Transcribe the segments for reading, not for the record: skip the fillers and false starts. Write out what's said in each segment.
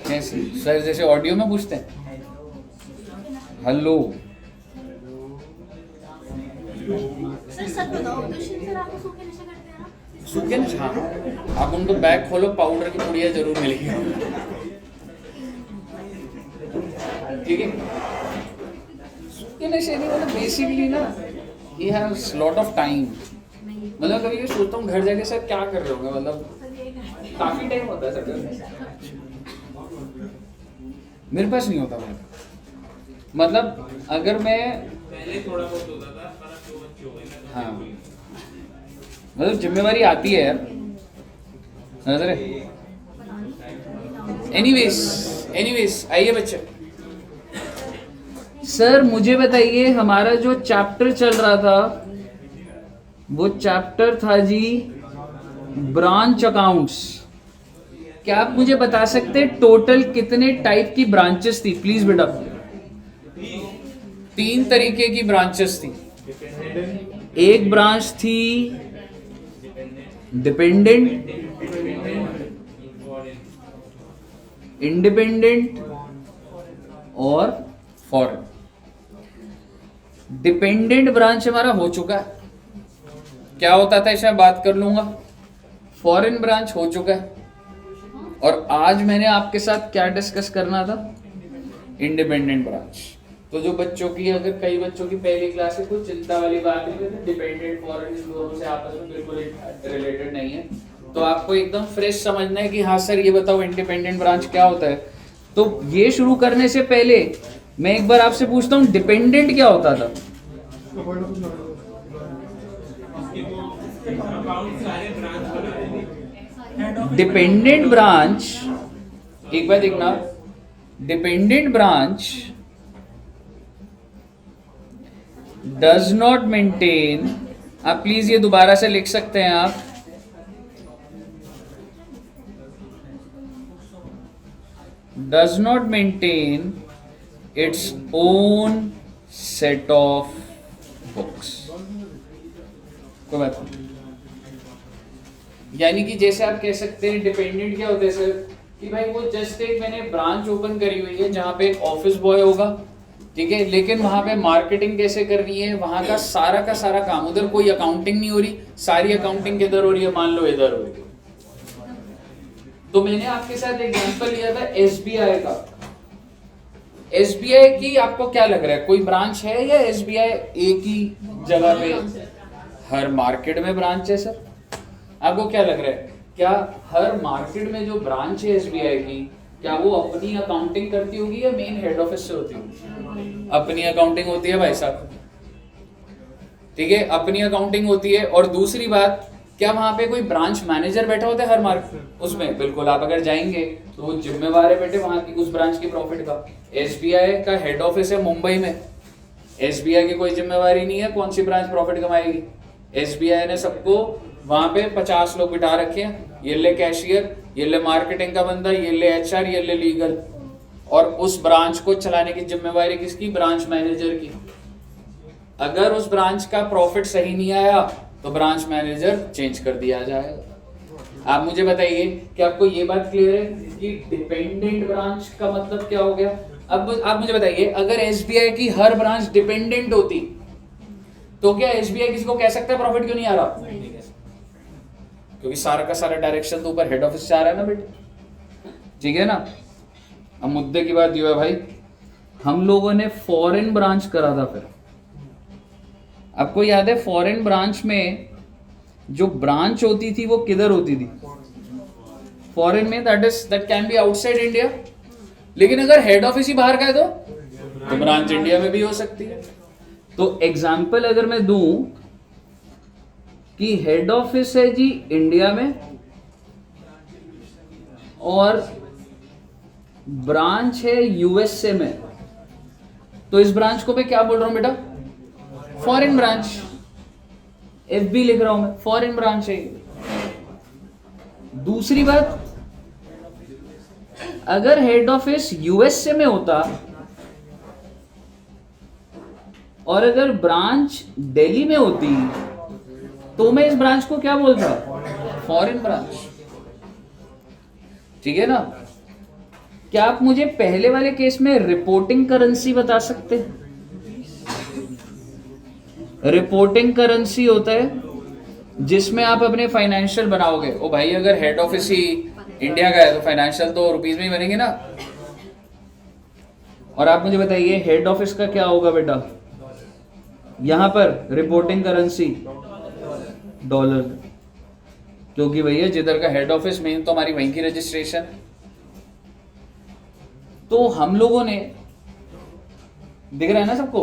कैसे सर, जैसे ऑडियो में पूछते हैं हेलो। सर सच बताओ, दुष्यंत सर आपको सूखे नशे करते हैं ना? सूखे नशे, हाँ, आप उनको बैग खोलो, पाउडर की पुड़िया जरूर मिलेगी, ठीक है। सूखे नशे नहीं, मतलब बेसिकली ना ही हैव्स लॉट ऑफ टाइम। मतलब कभी सोचता हूँ घर जाके सर क्या कर रहे होंगे, मतलब काफी टाइम होता है सर। मेरे पास नहीं होता भाई, मतलब अगर मैं पहले थोड़ा बहुत होता था, पर अब जो बच्चे हो गए ना, हाँ, मतलब जिम्मेवारी आती है यार, नजर। एनीवेज आइए बच्चे। सर मुझे बताइए, हमारा जो चैप्टर चल रहा था वो चैप्टर था जी ब्रांच अकाउंट्स। क्या आप मुझे बता सकते हैं टोटल कितने टाइप की ब्रांचेस थी? प्लीज बेटा। 3 तरीके की ब्रांचेस थी। एक ब्रांच थी डिपेंडेंट, इंडिपेंडेंट और फॉरेन। डिपेंडेंट ब्रांच हमारा हो चुका है, क्या होता था इसमें बात कर लूंगा। फॉरेन ब्रांच हो चुका है, और आज मैंने आपके साथ क्या डिस्कस करना था? Independent branch. तो जो बच्चों की, अगर कई बच्चों की पहली क्लास है, कोई चिंता वाली बात नहीं है, डिपेंडेंट फॉरेन इन दोनों से आपस में बिल्कुल रिलेटेड नहीं है। तो आपको एकदम फ्रेश समझना है कि हाँ सर ये बताओ इंडिपेंडेंट ब्रांच क्या होता है। तो ये शुरू करने से पहले मैं एक बार आपसे पूछता हूँ, डिपेंडेंट क्या होता था? अकाउंट सारे ब्रांच बनाए। डिपेंडेंट ब्रांच, एक बार देखना, dependent branch does not maintain, आप प्लीज ये दोबारा से लिख सकते हैं आप, does not maintain its own set of books. कोई बात नहीं, यानी कि जैसे आप कह सकते हैं डिपेंडेंट क्या होता है सर, कि भाई वो जस्ट एक मैंने ब्रांच ओपन करी हुई है जहां पे एक ऑफिस बॉय होगा, ठीक है, लेकिन वहां पे मार्केटिंग कैसे करनी है, वहां का सारा काम, उधर कोई अकाउंटिंग नहीं हो रही, सारी अकाउंटिंग किधर हो रही है, मान लो इधर हो रही है। तो मैंने आपके साथ एग्जांपल लिया था एसबीआई का। एसबीआई की आपको क्या लग रहा है, कोई ब्रांच है या एसबीआई एक ही जगह पे? हर मार्केट में ब्रांच है सर। आपको क्या लग रहा है, क्या हर मार्केट में जो ब्रांच है एसबीआई की, क्या वो अपनी अकाउंटिंग करती होगी या मेन हेड ऑफिस से होती होगी? अपनी अकाउंटिंग होती है भाई साहब, ठीक है, अपनी अकाउंटिंग होती है। और दूसरी बात, क्या वहां पे कोई ब्रांच मैनेजर बैठा होता है हर मार्केट उसमें? बिल्कुल, आप अगर जाएंगे तो वो जिम्मेवार है बेटे वहां की, उस ब्रांच की प्रॉफिट का। एसबीआई का हेड ऑफिस है मुंबई में, एसबीआई की कोई जिम्मेवारी नहीं है कौन सी ब्रांच प्रॉफिट कमाएगी। एसबीआई ने सबको वहां पे 50 लोग बिठा रखे हैं, ये ले कैशियर, ये ले मार्केटिंग का बंदा, ये ले एचआर, ये ले लीगल, और उस ब्रांच को चलाने की जिम्मेवारी किसकी? ब्रांच मैनेजर की। अगर उस ब्रांच का प्रॉफिट सही नहीं आया तो ब्रांच मैनेजर चेंज कर दिया जाएगा। आप मुझे बताइए कि आपको ये बात क्लियर है कि डिपेंडेंट ब्रांच का मतलब क्या हो गया? अब आप मुझे बताइए, अगर एसबीआई की हर ब्रांच डिपेंडेंट होती तो क्या एसबीआई किसी को कह सकता है प्रॉफिट क्यों नहीं आ रहा? क्योंकि सारा का सारा डायरेक्शन तो ऊपर हेड ऑफिस से आ रहा है ना बेटे, ठीक है ना। अब मुद्दे की बात ये है भाई, हम लोगों ने फॉरेन ब्रांच करा था। फिर आपको याद है फॉरेन ब्रांच में जो ब्रांच होती थी वो किधर होती थी? फॉरेन में, that can be outside India. लेकिन अगर हेड ऑफिस ही बाहर का है तो ब्रांच इंडिया में भी हो सकती है। तो एग्जाम्पल अगर मैं दूं कि हेड ऑफिस है जी इंडिया में और ब्रांच है यूएसए में, तो इस ब्रांच को मैं क्या बोल रहा हूं बेटा? Foreign branch. एफबी लिख रहा हूं मैं, फॉरेन ब्रांच है। दूसरी बात, अगर हेड ऑफिस यूएसए में होता और अगर ब्रांच दिल्ली में होती तो मैं इस ब्रांच को क्या बोलता? फॉरेन ब्रांच, ठीक है ना। क्या आप मुझे पहले वाले केस में रिपोर्टिंग करेंसी बता सकते हैं? रिपोर्टिंग करेंसी होता है जिसमें आप अपने फाइनेंशियल बनाओगे। ओ भाई, अगर हेड ऑफिस ही इंडिया का है तो फाइनेंशियल तो रुपीज में ही बनेंगे ना। और आप मुझे बताइए हेड ऑफिस का क्या होगा बेटा? यहां पर रिपोर्टिंग करेंसी डॉलर, क्योंकि भैया जिधर का हेड ऑफिस मेन तो हमारी वहीं की रजिस्ट्रेशन है। तो हम लोगों ने, दिख रहा है ना सबको,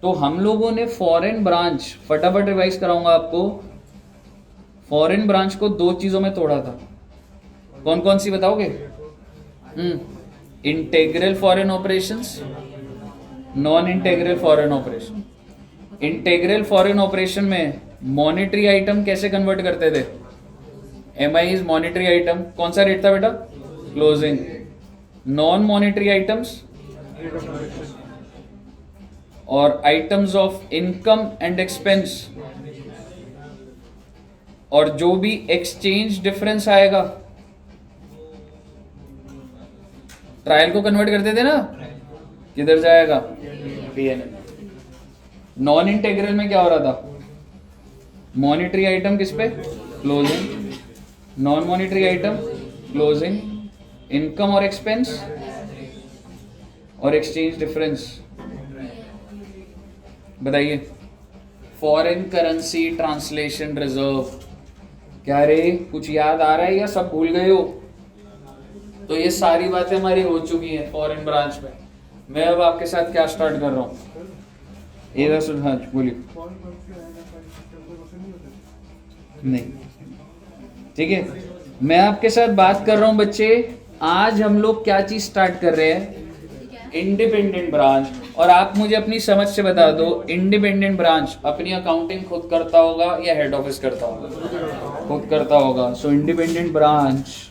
तो हम लोगों ने फॉरेन ब्रांच, फटाफट रिवाइज कराऊंगा आपको, फॉरेन ब्रांच को दो चीजों में तोड़ा था। कौन कौन सी बताओगे? Integral foreign operations, non integral foreign operation. Integral foreign operation में मॉनेटरी आइटम कैसे कन्वर्ट करते थे? MI इज मॉनेटरी आइटम, कौन सा रेट था बेटा? क्लोजिंग। नॉन मॉनेटरी आइटम्स और items of income and expense, और जो भी एक्सचेंज डिफरेंस आएगा ट्रायल को कन्वर्ट करते थे ना, किधर जाएगा? PNL। नॉन इंटेग्रल में क्या हो रहा था? मॉनेटरी आइटम किस पे? Closing. Non monetary item closing, income और एक्सपेंस और एक्सचेंज डिफरेंस। बताइए, फॉरेन करेंसी ट्रांसलेशन रिजर्व। क्या रे, कुछ याद आ रहा है या सब भूल गए हो? तो ये सारी बातें हमारी हो चुकी हैं फॉरेन ब्रांच में। मैं अब आपके साथ क्या स्टार्ट कर रहा हूँ? हाँ बोलिए। नहीं, ठीक है, मैं आपके साथ बात कर रहा हूँ बच्चे। आज हम लोग क्या चीज स्टार्ट कर रहे हैं? Independent branch. और आप मुझे अपनी समझ से बता दो, इंडिपेंडेंट ब्रांच अपनी अकाउंटिंग खुद करता होगा या हेड ऑफिस करता होगा? खुद करता होगा। सो independent branch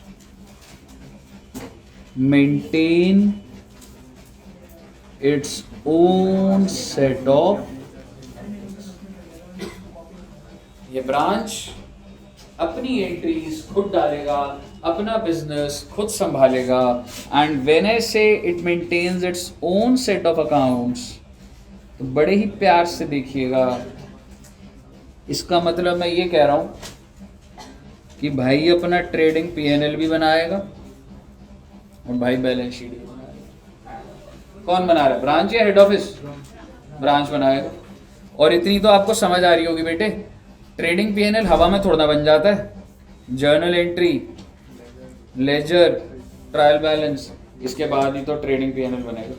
maintain its own set of, ये ब्रांच अपनी एंट्रीज खुद डालेगा, अपना बिजनेस खुद संभालेगा। And when I say it maintains its own set of accounts, तो बड़े ही प्यार से देखिएगा, इसका मतलब मैं ये कह रहा हूं कि भाई अपना ट्रेडिंग PNL भी बनाएगा और भाई बैलेंस शीट भी बनाएगा। कौन बना रहा है, ब्रांच या हेड ऑफिस? ब्रांच बनाएगा। और इतनी तो आपको समझ आ रही होगी बेटे, ट्रेडिंग PNL हवा में थोड़ा बन जाता है। Journal entry, ledger, trial balance, इसके बाद ही तो ट्रेडिंग PNL बनेगा।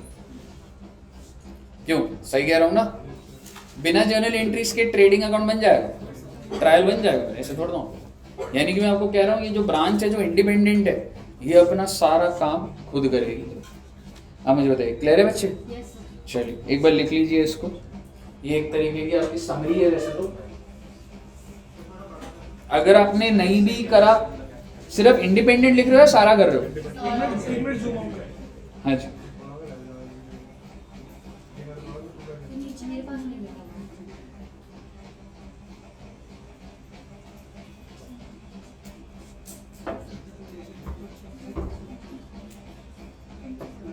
क्यों, सही कह रहा हूं ना? बिना जर्नल एंट्रीज के ट्रेडिंग अकाउंट बन जाएगा, ट्रायल बन जाएगा, ऐसे थोड़ा ना। यानी कि मैं आपको कह रहा हूँ ये जो ब्रांच है, जो इंडिपेंडेंट है, ये अपना सारा काम खुद करेगी। आप मुझे बताइए, क्लियर है बच्चे? चलिए एक बार लिख लीजिए इसको। ये एक तरीके की आपकी समरी है। वैसे तो अगर आपने नहीं भी करा, सिर्फ इंडिपेंडेंट लिख रहे हो, सारा कर रहे हो? हाँ जी, नीचे मेरे पास नहीं है।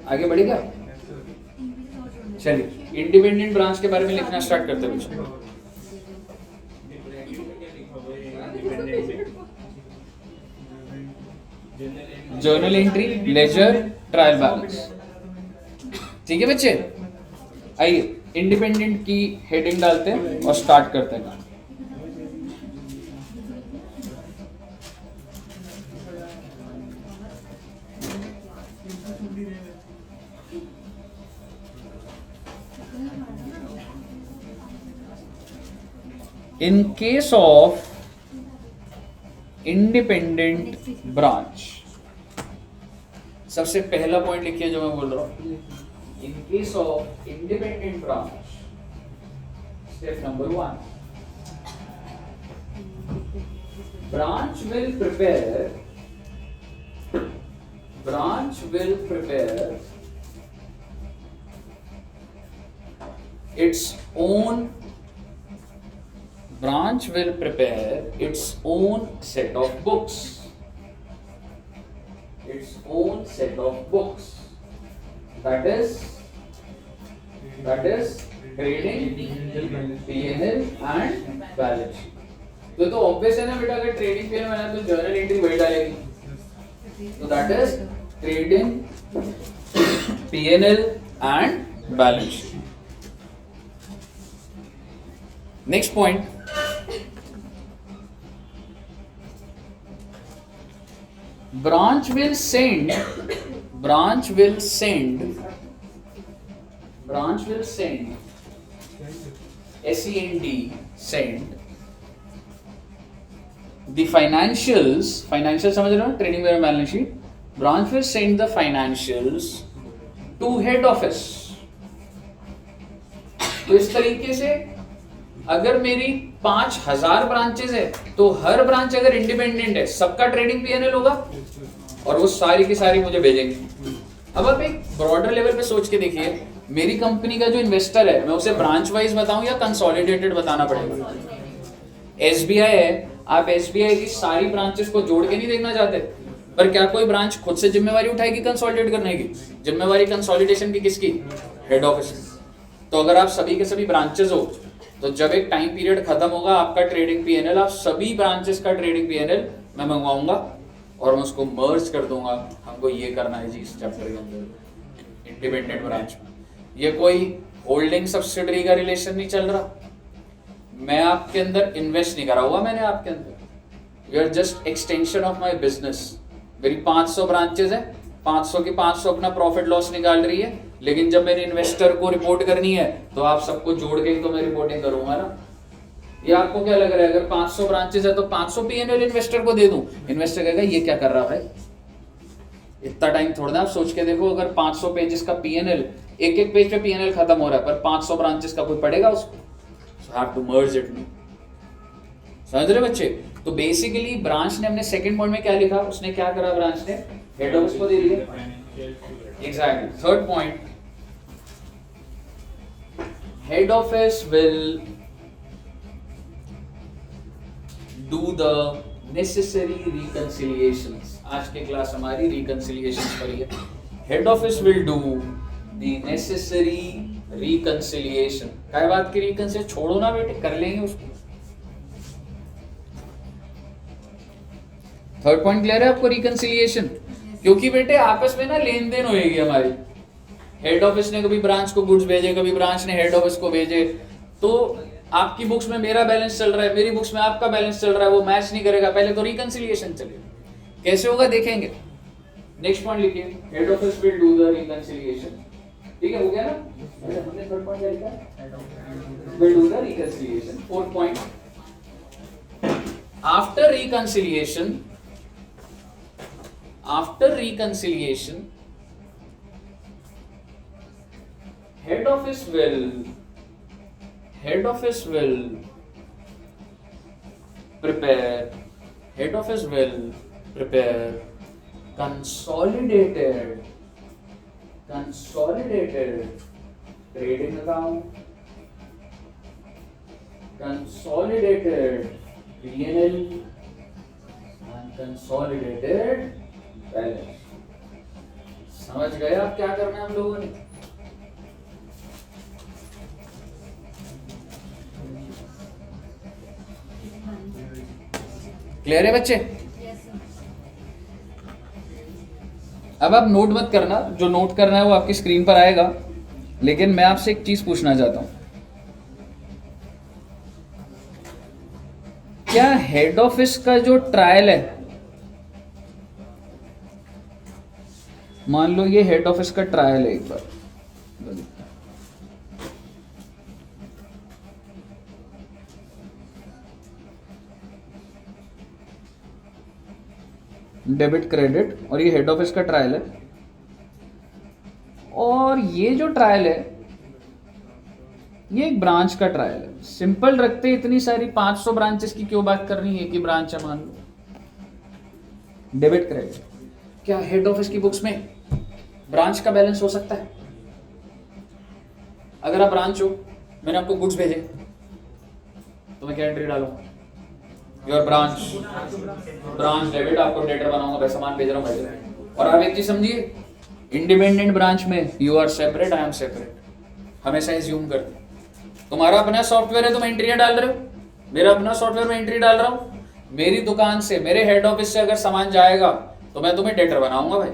आगे बढ़ेगा। चलिए इंडिपेंडेंट ब्रांच के बारे में लिखना स्टार्ट करते हैं बच्चों। Journal entry, ledger, trial balance, ठीक है बच्चे? आइए इंडिपेंडेंट की हेडिंग डालते हैं और स्टार्ट करते हैं। In case of independent branch, सबसे पहला पॉइंट लिखिए जो मैं बोल रहा हूं। In case of independent branch, step number 1, branch will prepare its own branch will prepare its own set of books. Its own set of books. That is trading, P&L and balance sheet. तो obvious है ना बेटा, अगर trading P&L बनाना तो journal entry वही डालेगी. तो that is trading, P&L and balance sheet. Next point. Branch will send send the financials समझ रहे हो, ट्रेडिंग और balance sheet. Branch will send the financials to head office. तो इस तरीके से अगर मेरी 5000 ब्रांचेस है तो हर ब्रांच अगर इंडिपेंडेंट है, सबका ट्रेडिंग P&L होगा और वो सारी की सारी मुझे भेजेंगे. अब आप एक ब्रॉडर लेवल पे सोच के देखिए, मेरी कंपनी का जो इन्वेस्टर है मैं उसे ब्रांच वाइज बताऊं या कंसोलिडेटेड बताना पड़ेगा. SBI है, आप SBI की सारी ब्रांचेस को जोड़ के नहीं देखना चाहते, पर क्या कोई ब्रांच खुद से जिम्मेवारी उठाएगी कंसोलिडेट करने की? जिम्मेवारी कंसोलिडेशन की किसकी? Head office. तो अगर आप सभी के सभी ब्रांचेस हो तो जब एक टाइम पीरियड खत्म होगा आपका ट्रेडिंग P&L, आप सभी ब्रांचेस का ट्रेडिंग P&L मैं मंगवाऊंगा और मैं उसको मर्ज कर दूंगा. हमको ये करना है जी इस चैप्टर के अंदर इंडिपेंडेंट ब्रांच में. ये कोई होल्डिंग सब्सिडरी का रिलेशन नहीं चल रहा. मैं आपके अंदर इन्वेस्ट नहीं करा हुआ मैंने आपके अंदर. You are just extension of my business. मेरी 500 ब्रांचेस है, 500 की 500 अपना प्रॉफिट लॉस निकाल रही है, लेकिन जब मैंने इन्वेस्टर को रिपोर्ट करनी है तो आप सबको जोड़ के ही तो मैं रिपोर्टिंग करूंगा ना. ये आपको क्या लग रहा है, अगर 500 ब्रांचेस है तो 500 P&L इन्वेस्टर को दे दूं, इन्वेस्टर कहेगा ये क्या कर रहा भाई. इतना टाइम थोड़ा ना. आप सोच के देखो, अगर 500 पेजेस का P&L, एक एक पेज पे P&L खत्म हो रहा है, पर 500 ब्रांचेस का कोई पढ़ेगा उसको? Have to merge it. समझ रहे बच्चे? तो बेसिकली ब्रांच ने अपने सेकंड पॉइंट में क्या लिखा, उसने क्या करा, ब्रांच ने हेड ऑफिस को दे दिया. Exactly. Third point, head office will do the necessary reconciliations. आज की क्लास हमारी रिकंसिलिएशंस पर है. Head office will do the necessary reconciliation. क्या बात की रिकंसिलिएशन? छोड़ो ना बेटे, कर लेंगे उसको. थर्ड पॉइंट क्लियर है आपको? रिकंसिलिएशन. क्योंकि बेटे आपस में ना लेन देन होएगी हमारी. हेड ऑफिस ने कभी ब्रांच को गुड्स भेजे, कभी ब्रांच ने हेड ऑफिस को भेजे, तो आपकी बुक्स में मेरा बैलेंस चल रहा है, मेरी बुक्स में आपका बैलेंस चल रहा है, वो मैच नहीं करेगा. पहले तो रिकंसिलिएशन चलेगा. कैसे होगा देखेंगे. नेक्स्ट पॉइंट लिखिए, head office will do the reconciliation. ठीक है, हो गया ना. हमने थर्ड पॉइंट क्या लिखा? Will do the reconciliation. Fourth point, after reconciliation, head office will prepare consolidated trading account, consolidated P&L and consolidated balance. समझ गए आप क्या करना है हम लोगों ने? क्लियर है बच्चे? अब आप नोट मत करना, जो नोट करना है वो आपकी स्क्रीन पर आएगा, लेकिन मैं आपसे एक चीज पूछना चाहता हूं. क्या हेड ऑफिस का जो ट्रायल है, मान लो ये हेड ऑफिस का ट्रायल है, एक बार डेबिट क्रेडिट, और ये हेड ऑफिस का ट्रायल है. और ये जो ट्रायल है ये एक ब्रांच का ट्रायल है. सिंपल रखते, इतनी सारी 500 ब्रांचेस की क्यों बात करनी है, कि ब्रांच है मान लो. डेबिट क्रेडिट, क्या हेड ऑफिस की बुक्स में ब्रांच का बैलेंस हो सकता है? अगर आप ब्रांच हो, मैंने आपको गुड्स भेजे, तो मैं क्या एंट्री डालूंगा? योर ब्रांच डेबिट, आपको डेटर बनाऊंगा, भाई सामान भेज रहा हूँ भाई। और आप एक चीज समझिए, इंडिपेंडेंट ब्रांच में you are separate, I am separate, हमेशा एज्यूम करते हैं। तुम्हारा अपना सॉफ्टवेयर है, तुम एंट्रियां डाल रहे हो, मेरा अपना सॉफ्टवेयर में एंट्री डाल रहा हूँ। मेरी दुकान से, मेरे हेड ऑफिस से अगर सामान जाएगा तो मैं तुम्हें डेटर बनाऊंगा भाई,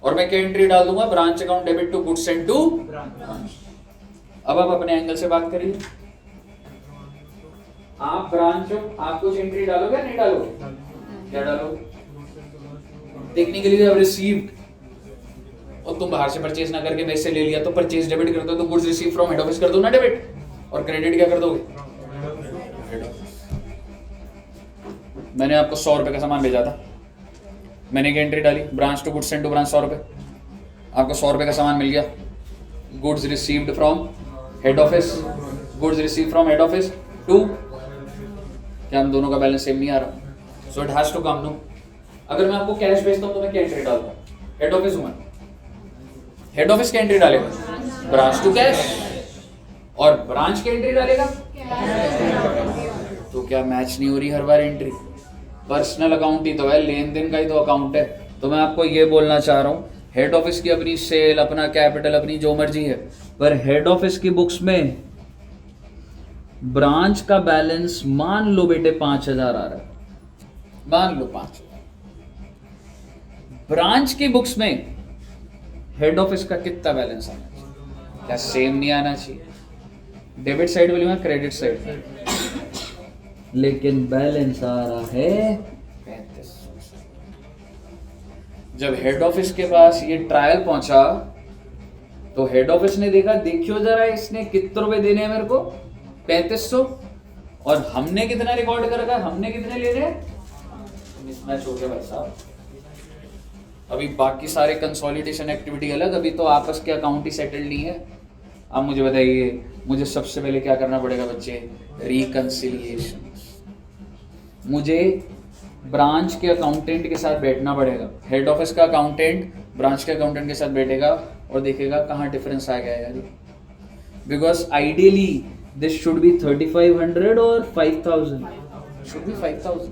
और मैं क्या एंट्री डाल दूंगा? Branch account debit to goods and to branch. अब आप अपने एंगल से बात करिए, आप ब्रांच हो, आप कुछ एंट्री डालोगे या नहीं डालोगे? क्या डालोगे? टेक्निकली यू हैव रिसीव्ड, और तुम बाहर से परचेज ना करके मेरे से ले लिया, तो परचेज डेबिट करते हो तो goods receive from head office कर दो ना डेबिट, और क्रेडिट क्या कर दोगे? मैंने आपको 100 रुपए का सामान भेजा था, मैंने क्या एंट्री डाली? Branch to goods and to branch 100 रुपए, आपको 100 रुपए का सामान मिल गया। Goods received from head office, goods receive from head office to, क्या हम दोनों का बैलेंस सेम नहीं आ रहा? So it has to come no. अगर मैं आपको कैश भेजता हूं तो मैं क्या एंट्री डालता हूं? हेड ऑफिस हूं मैं, हेड ऑफिस की एंट्री डालेगा ब्रांच टू कैश, और ब्रांच की एंट्री डालेगा। तो क्या मैच नहीं हो रही हर बार एंट्री? पर्सनल अकाउंट ही तो है, लेन देन का ही तो अकाउंट है। तो मैं आपको ये बोलना चाह रहा हूं, हेड ऑफिस की अपनी सेल, अपना कैपिटल, अपनी जो मर्जी है, पर हेड ऑफिस की बुक्स में ब्रांच का बैलेंस मान लो बेटे 5000 आ रहा है, मान लो 5000। ब्रांच की बुक्स में हेड ऑफिस का कितना बैलेंस आना चाहिए? क्या सेम नहीं आना चाहिए? डेबिट साइड बोलूंगा, क्रेडिट साइड, लेकिन बैलेंस आ रहा है 3500। जब हेड ऑफिस के पास ये ट्रायल पहुंचा तो हेड ऑफिस ने देखा, देखियो जरा इसने कितने रुपए देने हैं मेरे को, 3500, और हमने कितना रिकॉर्ड कर रखा है, हमने कितने ले रहे हैं? मिसमैच हो गया भाई साहब। अभी बाकी सारे कंसोलिडेशन एक्टिविटी अलग, अभी तो आपस के अकाउंट ही सेटल्ड नहीं है। अब मुझे बताइए, मुझे सबसे पहले क्या करना पड़ेगा बच्चे? रिकंसिलिएशन। मुझे ब्रांच के अकाउंटेंट के साथ बैठना पड़ेगा, हेड ऑफिस का अकाउंटेंट ब्रांच के अकाउंटेंट के साथ बैठेगा और देखेगा कहाँ डिफरेंस आ गया यार। Because ideally this should be 3500 और 5000, शुड बी 5000।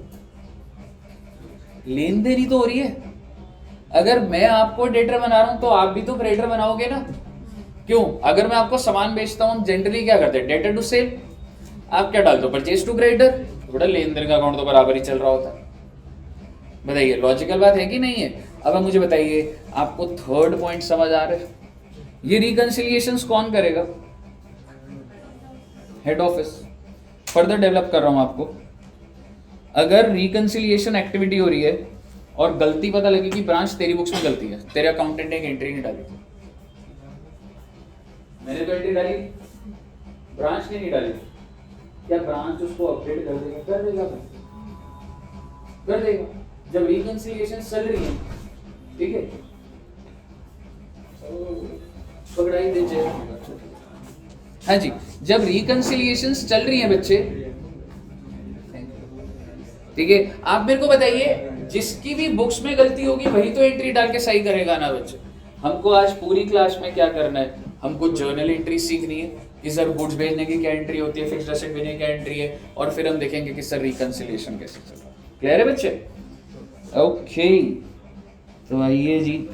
लेन देन ही तो हो रही है। अगर मैं आपको डेटर बना रहा हूं तो आप भी तो क्रेडिटर बनाओगे ना? क्यों? अगर मैं आपको सामान बेचता हूं, जनरली क्या करते हैं? Debtor to sale. आप क्या डालते हो? Purchase to creditor. थोड़ा लेन देन का अकाउंट तो बराबर ही चल रहा होता है। बताइए, लॉजिकल बात है कि नहीं है? अब मुझे बताइए, आपको थर्ड पॉइंट समझ आ रहा है? ये रिकंसिलिएशंस कौन करेगा? Head office. फर्दर डेवलप कर रहा हूं आपको। अगर रिकंसिलिएशन एक्टिविटी हो रही है और गलती पता लगी कि ब्रांच तेरी बुक्स में गलती है, तेरे अकाउंटेंट ने एक एंट्री नहीं डाली, मैंने तो एंट्री डाली, ब्रांच ने नहीं डाली, क्या ब्रांच उसको अपडेट कर देगा? कर देगा, कर देगा। जब रिकंसिलिएशन चल रही है, ठीक है, पकड़ाई दीजिए। हाँ जी, जब रिकंसिलिएशन चल रही है बच्चे, ठीक है, आप मेरे को बताइए, जिसकी भी बुक्स में गलती होगी वही तो एंट्री डाल के सही करेगा ना बच्चे। हमको आज पूरी क्लास में क्या करना है? हमको जर्नल एंट्री सीखनी है कि सर गुड्स भेजने की क्या एंट्री होती है, फिक्स्ड एसेट भेजने की क्या एंट्री है, और फिर हम देखेंगे कि सर रिकंसिलिएशन कैसे चल रहा है। क्लियर है बच्चे? ओके, तो आइए जी,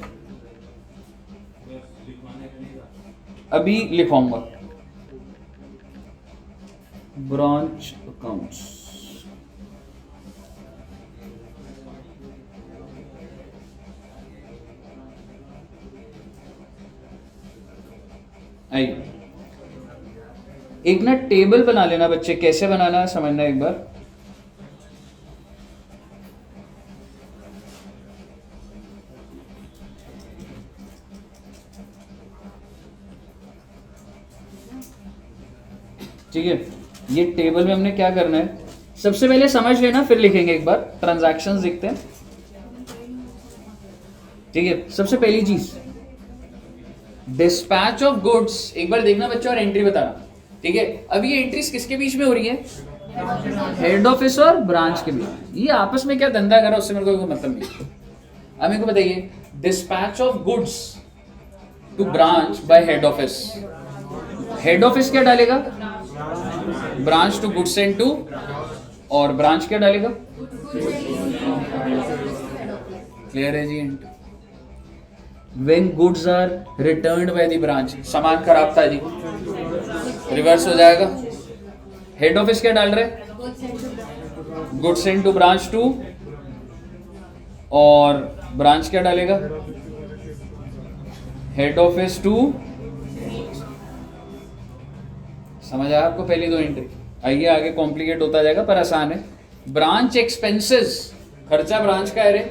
अभी लिखवाऊंगा ब्रांच अकाउंट्स। आइए, एक ना टेबल बना लेना बच्चे, कैसे बनाना है समझना एक बार। ठीक है, ये टेबल में हमने क्या करना है, सबसे पहले समझ लेना, फिर लिखेंगे एक बार। ट्रांजैक्शंस लिखते हैं, ठीक है। सबसे पहली चीज डिस्पैच ऑफ गुड्स, एक बार देखना बच्चों और एंट्री बताना, ठीक है। अब ये एंट्रीज किसके बीच में हो रही है? हेड ऑफिस और ब्रांच के बीच। ये आपस में क्या धंधा कर रहा है उससे मेरे को कोई मतलब नहीं। अब मेरे को बताइए, dispatch of goods to branch by head office. Head office क्या डालेगा? Branch to goods and to, और ब्रांच क्या डालेगा? क्लियर है जी? When goods are returned by the branch, सामान खराब था जी, रिवर्स हो जाएगा। हेड ऑफिस क्या डाल रहे? Goods and to branch to, और ब्रांच क्या डालेगा? Head office to. समझ आया आपको पहली दो एंट्री? आइए आगे कॉम्प्लिकेट होता जाएगा पर आसान है। ब्रांच एक्सपेंसेस, खर्चा ब्रांच का है रे,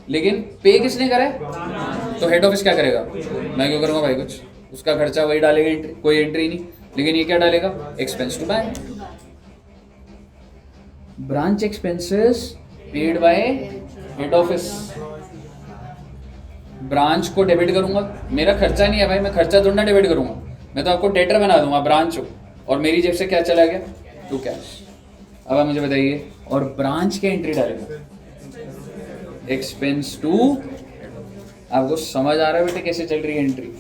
लेकिन पे किसने करा है? तो हेड ऑफिस क्या करेगा? मैं क्यों करूंगा भाई कुछ, उसका खर्चा वही डालेगा, एंट्री कोई एंट्री नहीं। लेकिन ये क्या डालेगा? Expense to bank. Branch expenses paid by head office. Branch को डेबिट करूंगा, मेरा खर्चा नहीं है भाई, मैं खर्चा थोड़ा ना डेबिट करूंगा, मैं तो आपको डेटर बना दूंगा ब्रांच को, और मेरी जेब से क्या चला गया? To cash. अब आप मुझे बताइए, और ब्रांच की एंट्री डालेगा एक्सपेंस टू। आपको समझ आ रहा है बेटे कैसे चल रही है एंट्री?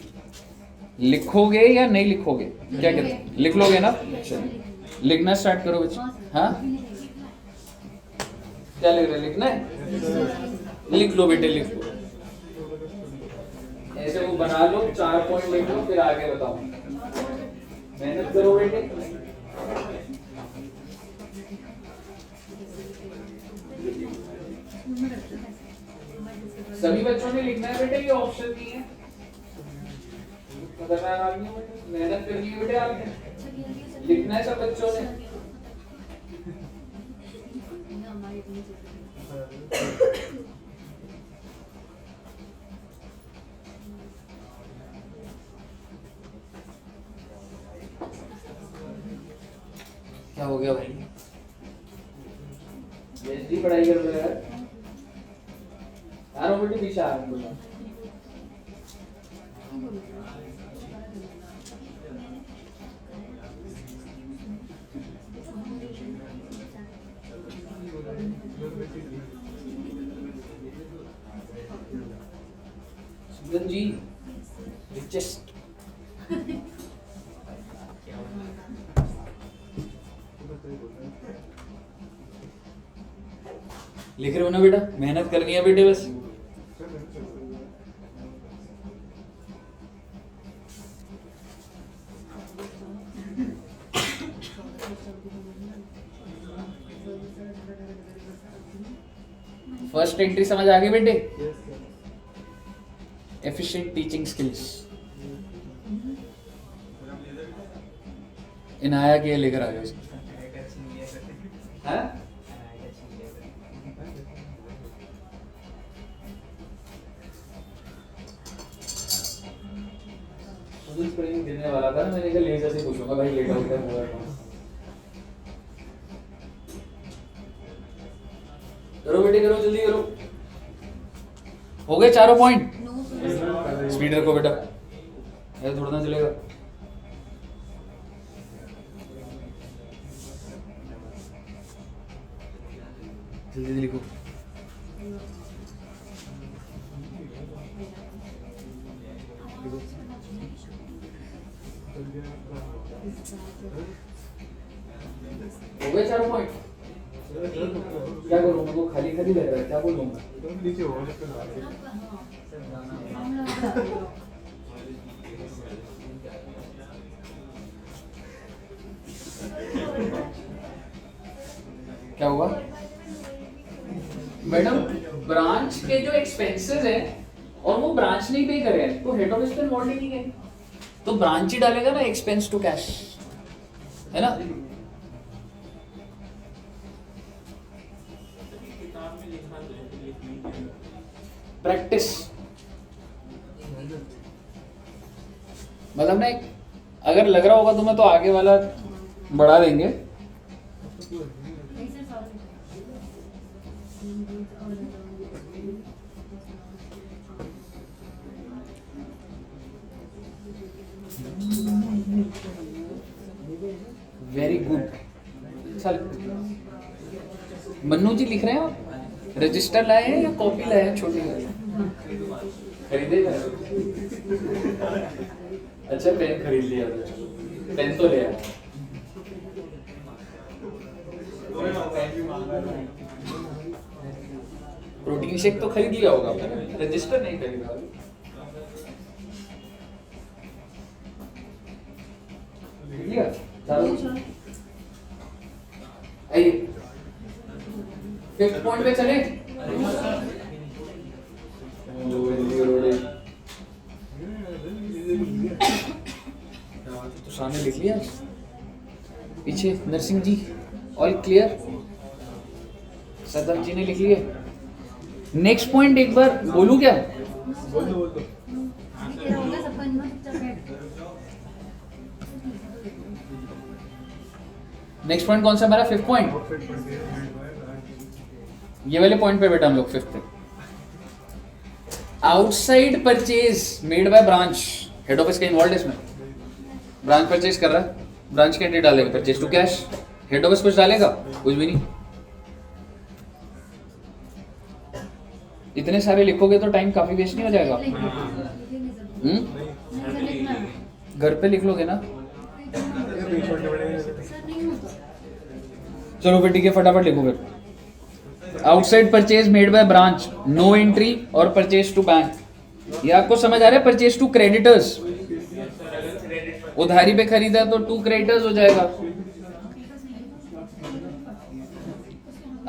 लिखोगे या नहीं लिखोगे? क्या कहते हैं, लिख लोगे ना? चलिए लिखना स्टार्ट करो बच्चे। हाँ क्या लिख रहे? लिखना है? लिख लो बेटे, लिख लो, ऐसे वो बना लो, 4 पॉइंट लिख लो, फिर आगे बताओ। मेहनत करो बेटे। सभी बच्चों ने लिखना है बेटे, ये ऑप्शन नहीं है, मेहनत करनी है बेटे, आपने लिखना है सब बच्चों ने। क्या हो गया भाई? जल्दी पढ़ाई कर रहे यार, यार बेटे पीछे आ रहे हैं। सुगन जी रिचेस्ट लिख रहे हो ना बेटा? मेहनत करनी है बेटे बस। फर्स्ट एंट्री समझ आ गई बेटे? Efficient teaching skills. इनाया के लेकर आ गए। हाँ? स्प्रिंग गिरने वाला था ना, मैंने कहा लेजर से पूछूंगा भाई लेट आउट है। करो बेटे करो, जल्दी करो। हो गए चारों पॉइंट? स्पीड रखो बेटा, ऐसे थोड़ा ना चलेगा। जल्दी लिखो। हो गए चारों पॉइंट? क्या करूँ, मेरे को खाली खाली लग रहा है, क्या बोलूँगा? क्या हुआ मैडम? ब्रांच के जो एक्सपेंसेस है और वो ब्रांच नहीं पे करे तो हेड ऑफिस पे इन्वॉल्व नहीं है, तो ब्रांच ही डालेगा ना एक्सपेंस टू कैश, है ना? प्रैक्टिस मतलब ना, अगर लग रहा होगा तुम्हें तो आगे वाला बढ़ा देंगे। Very good. चल मन्नू जी लिख रहे हैं आप? रजिस्टर लाए हैं या कॉपी लाए हैं? छोटी खरीदे? अच्छा पेन खरीद लिया, पेन तो ले आया। प्रोटीन शेक तो खरीद लिया होगा, रजिस्टर नहीं खरीदा। लिया चलो आइए 5th पॉइंट पे चले। तो सामने लिख लिया, पीछे नरसिंह जी ऑल क्लियर, सदम जी ने लिख लिए। नेक्स्ट पॉइंट एक बार बोलूं क्या? नेक्स्ट पॉइंट कौन सा हमारा? 5th point. ये वाले पॉइंट पे बेटा हम लोग 5th पे। Outside purchase made by branch, head office का इन्वॉल्व इसमें। ब्रांच परचेज कर रहा है, ब्रांच की एंट्री डालेगा purchase to cash, head office कुछ डालेगा? कुछ भी नहीं। इतने सारे लिखोगे तो टाइम काफी वेस्ट नहीं हो जाएगा? घर पे लिख लोगे ना? चलो फिर ठीक है, फटाफट लिखो फिर। Outside purchase made by branch, no entry और परचेज टू बैंक। ये आपको समझ आ रहा है? परचेज टू क्रेडिटर्स, उधारी पे खरीदा तो टू क्रेडिटर्स हो जाएगा।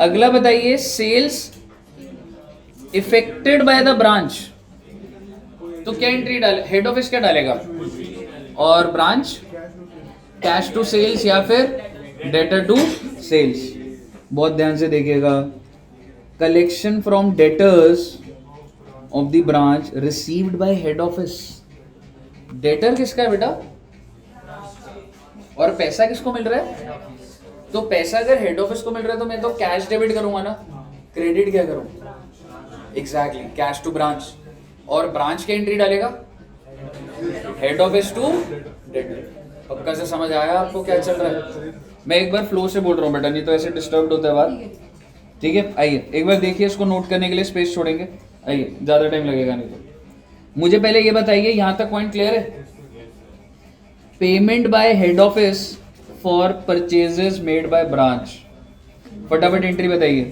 अगला बताइए, sales effected by the branch, तो क्या एंट्री डाले? हेड ऑफिस क्या डालेगा? और ब्रांच कैश टू सेल्स या फिर डेटर टू सेल्स। बहुत ध्यान से देखिएगा, collection from debtors of the branch received by head office. Debtor किसका है बेटा? और पैसा किसको मिल रहा है? तो पैसा अगर हेड ऑफिस को मिल रहा है तो मैं तो कैश डेबिट करूंगा ना, क्रेडिट क्या करूं? Exactly, cash to branch. और ब्रांच की एंट्री डालेगा हेड ऑफिस टू डेटर। पक्का से समझ आया आपको क्या चल रहा है? मैं एक बार फ्लो से बोल रहा हूँ बेटा, नहीं तो ऐसे डिस्टर्ब होता है बात। ठीक है, आइए एक बार देखिए, इसको नोट करने के लिए स्पेस छोड़ेंगे। आइए, ज्यादा टाइम लगेगा नहीं तो। मुझे पहले ये बताइए, यहां तक पॉइंट क्लियर है? Payment by head office for purchases made by branch. फटाफट एंट्री बताइए।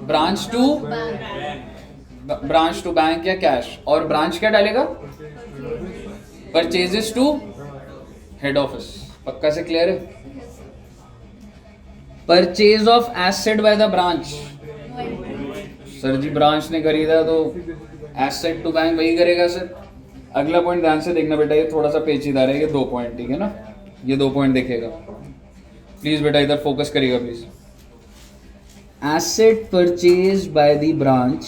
ब्रांच टू बैंक या कैश, और ब्रांच क्या डालेगा? Purchases to head office. पक्का से क्लियर है? Purchase of asset by the branch, sir ji branch ने खरीदा तो एसेट टू बैंक वही करेगा सर। अगला पॉइंट ध्यान से देखना बेटा, ये थोड़ा सा पेचीदा है, ये 2 पॉइंट, ठीक है ना? ये 2 पॉइंट देखेगा प्लीज बेटा, इधर फोकस करिएगा please. Asset purchase by the branch,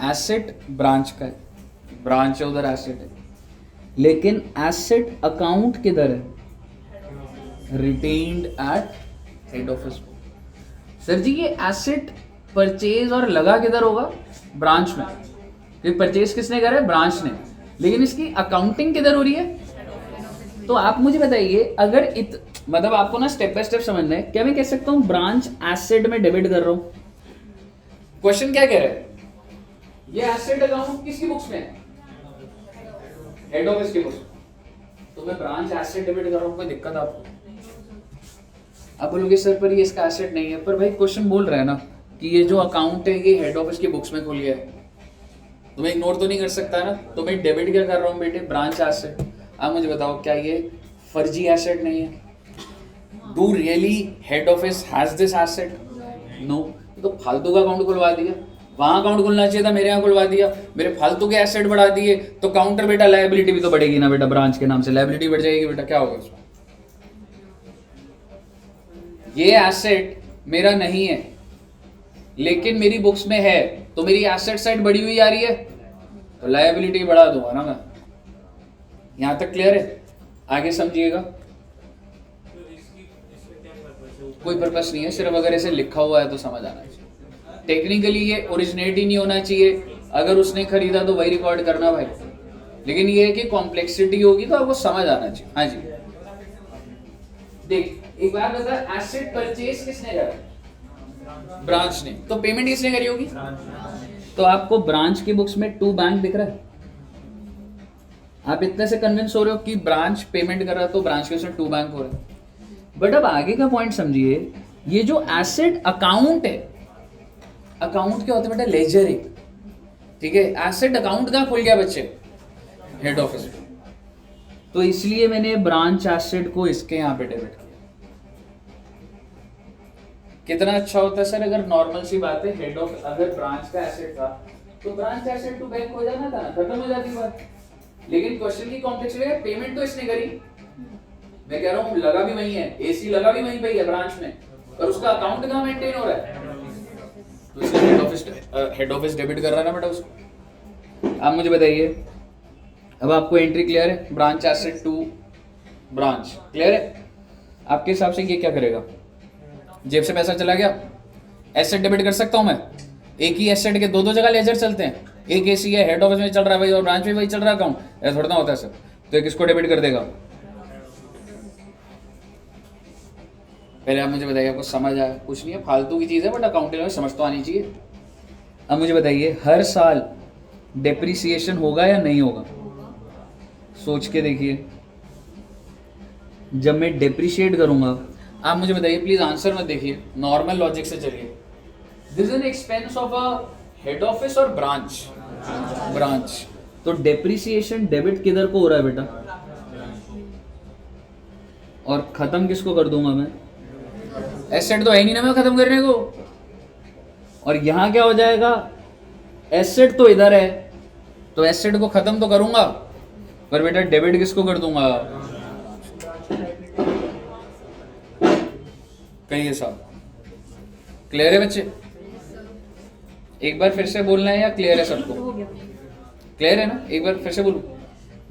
asset branch का है, ब्रांच है उधर एसेट है, लेकिन एसेट अकाउंट किधर है? Retained at head office. Sir जी ये एसेट परचेज और लगा किधर होगा? ब्रांच में, क्योंकि परचेज किसने करा है? ब्रांच ने, लेकिन इसकी अकाउंटिंग किधर हो रही है? तो आप मुझे बताइए, अगर मतलब आपको ना स्टेप बाय स्टेप समझना है। क्या मैं कह सकता हूं ब्रांच एसेट में डेबिट कर रहा हूं? क्वेश्चन क्या कह रहा है? ये एसेट अकाउंट किसकी बुक्स में है? हेड ऑफिस की बुक्स। तो मैं ब्रांच एसेट डेबिट कर रहा हूं, कोई दिक्कत आपको? आप बोलोगे सर पर ये इसका एसेट नहीं है, पर भाई क्वेश्चन बोल रहा है ना कि ये जो अकाउंट है ये हेड ऑफिस की बुक्स में खुल गया है, तो मैं इग्नोर तो नहीं कर सकता ना। तो मैं डेबिट क्या कर रहा हूँ बेटे? Branch asset. आप मुझे बताओ, क्या ये फर्जी एसेट नहीं है? Do really head office has this asset? No. तो फालतू का अकाउंट खुलवा दिया, वहां अकाउंट खुलना चाहिए था, मेरे यहाँ खुलवा दिया, मेरे फालतू के एसेट बढ़ा दिए, तो काउंटर बेटा लायबिलिटी भी तो बढ़ेगी ना बेटा, ब्रांच के नाम से लायबिलिटी बढ़ जाएगी बेटा, क्या होगा उसमें? ये एसेट मेरा नहीं है लेकिन मेरी बुक्स में है, तो मेरी एसेट साइड बढ़ी हुई आ रही है, तो लायबिलिटी बढ़ा दूंगा ना मैं। यहां तक क्लियर है? आगे समझिएगा। कोई पर्पस नहीं है, सिर्फ अगर ऐसे लिखा हुआ है तो समझ आना चाहिए। टेक्निकली ये ओरिजिनेट ही नहीं होना चाहिए, अगर उसने खरीदा तो वही रिकॉर्ड करना भाई, लेकिन ये है कि कॉम्प्लेक्सिटी होगी तो आपको समझ आना चाहिए। हाँ जी, देख एक बार बता, एसेट परचेज किसने करा? ब्रांच ने। तो पेमेंट किसने करी होगी? तो आपको ब्रांच की बुक्स में टू बैंक दिख रहा है? आप इतने से कन्विंस हो रहे हो कि ब्रांच पेमेंट कर रहा है तो ब्रांच के उसमें टू बैंक हो रहा है। बट अब आगे का पॉइंट समझिए, ये जो एसेट अकाउंट है, अकाउंट क्या होता है बेटा? लेजर ही, ठीक है। एसेट अकाउंट कहाँ खुल गया बच्चे? हेड ऑफिस में। तो इसलिए मैंने ब्रांच एसेट को इसके यहाँ पे डेबिट किया। कितना अच्छा होता है सर अगर नॉर्मल सी बात है, हेड ऑफ अगर ब्रांच का एसेट था तो ब्रांच एसेट टू बैंक हो जाना था ना, खत्म हो जाती बात। लेकिन क्वेश्चन की कॉम्प्लेक्सिटी है, पेमेंट तो इसने करी, मैं कह रहा हूँ लगा भी वही है, एसी लगा भी वहीं पे ही है ब्रांच में, पर उसका अकाउंट कहाँ मेंटेन हो रहा है? तो इसलिए हेड ऑफिस डेबिट कर रहा है ना बेटा उसको। आप मुझे बताइए, अब आपको एंट्री क्लियर है? Branch asset to branch clear है? आपके हिसाब से ये क्या करेगा? जेब से पैसा चला गया, एसेट डेबिट कर सकता हूं मैं? एक ही एसेट के दो दो जगह लेजर चलते हैं, एक एसी है, हेड ऑफिस में चल रहा है भाई और ब्रांच में वही चल रहा है अकाउंट, ऐसा थोड़ा ना होता है सर। तो एक इसको डेबिट कर देगा। पहले आप मुझे बताइए, आपको समझ आया? कुछ नहीं है, फालतू की चीज़ है, बट अकाउंटिंग में समझ तो आनी चाहिए। अब मुझे बताइए, हर साल डेप्रिसिएशन होगा या नहीं होगा? सोच के देखिए, जब मैं डेप्रिशिएट करूंगा, आप मुझे बताइए प्लीज, आंसर मत देखिए, नॉर्मल लॉजिक से चलिए। This is an expense of a head office और ब्रांच, ब्रांच। तो डेप्रिसिएशन डेबिट किधर को हो रहा है बेटा? और खत्म किसको कर दूंगा मैं? एसेट तो है नहीं ना मैं खत्म करने को। और यहां क्या हो जाएगा? एसेट तो इधर है, तो एसेट को खत्म तो करूंगा, पर बेटा डेबिट किसको कर दूंगा? कहिए साहब, क्लियर है बच्चे? एक बार फिर से बोलना है या क्लियर है सबको? क्लियर है ना? एक बार फिर से बोलूं?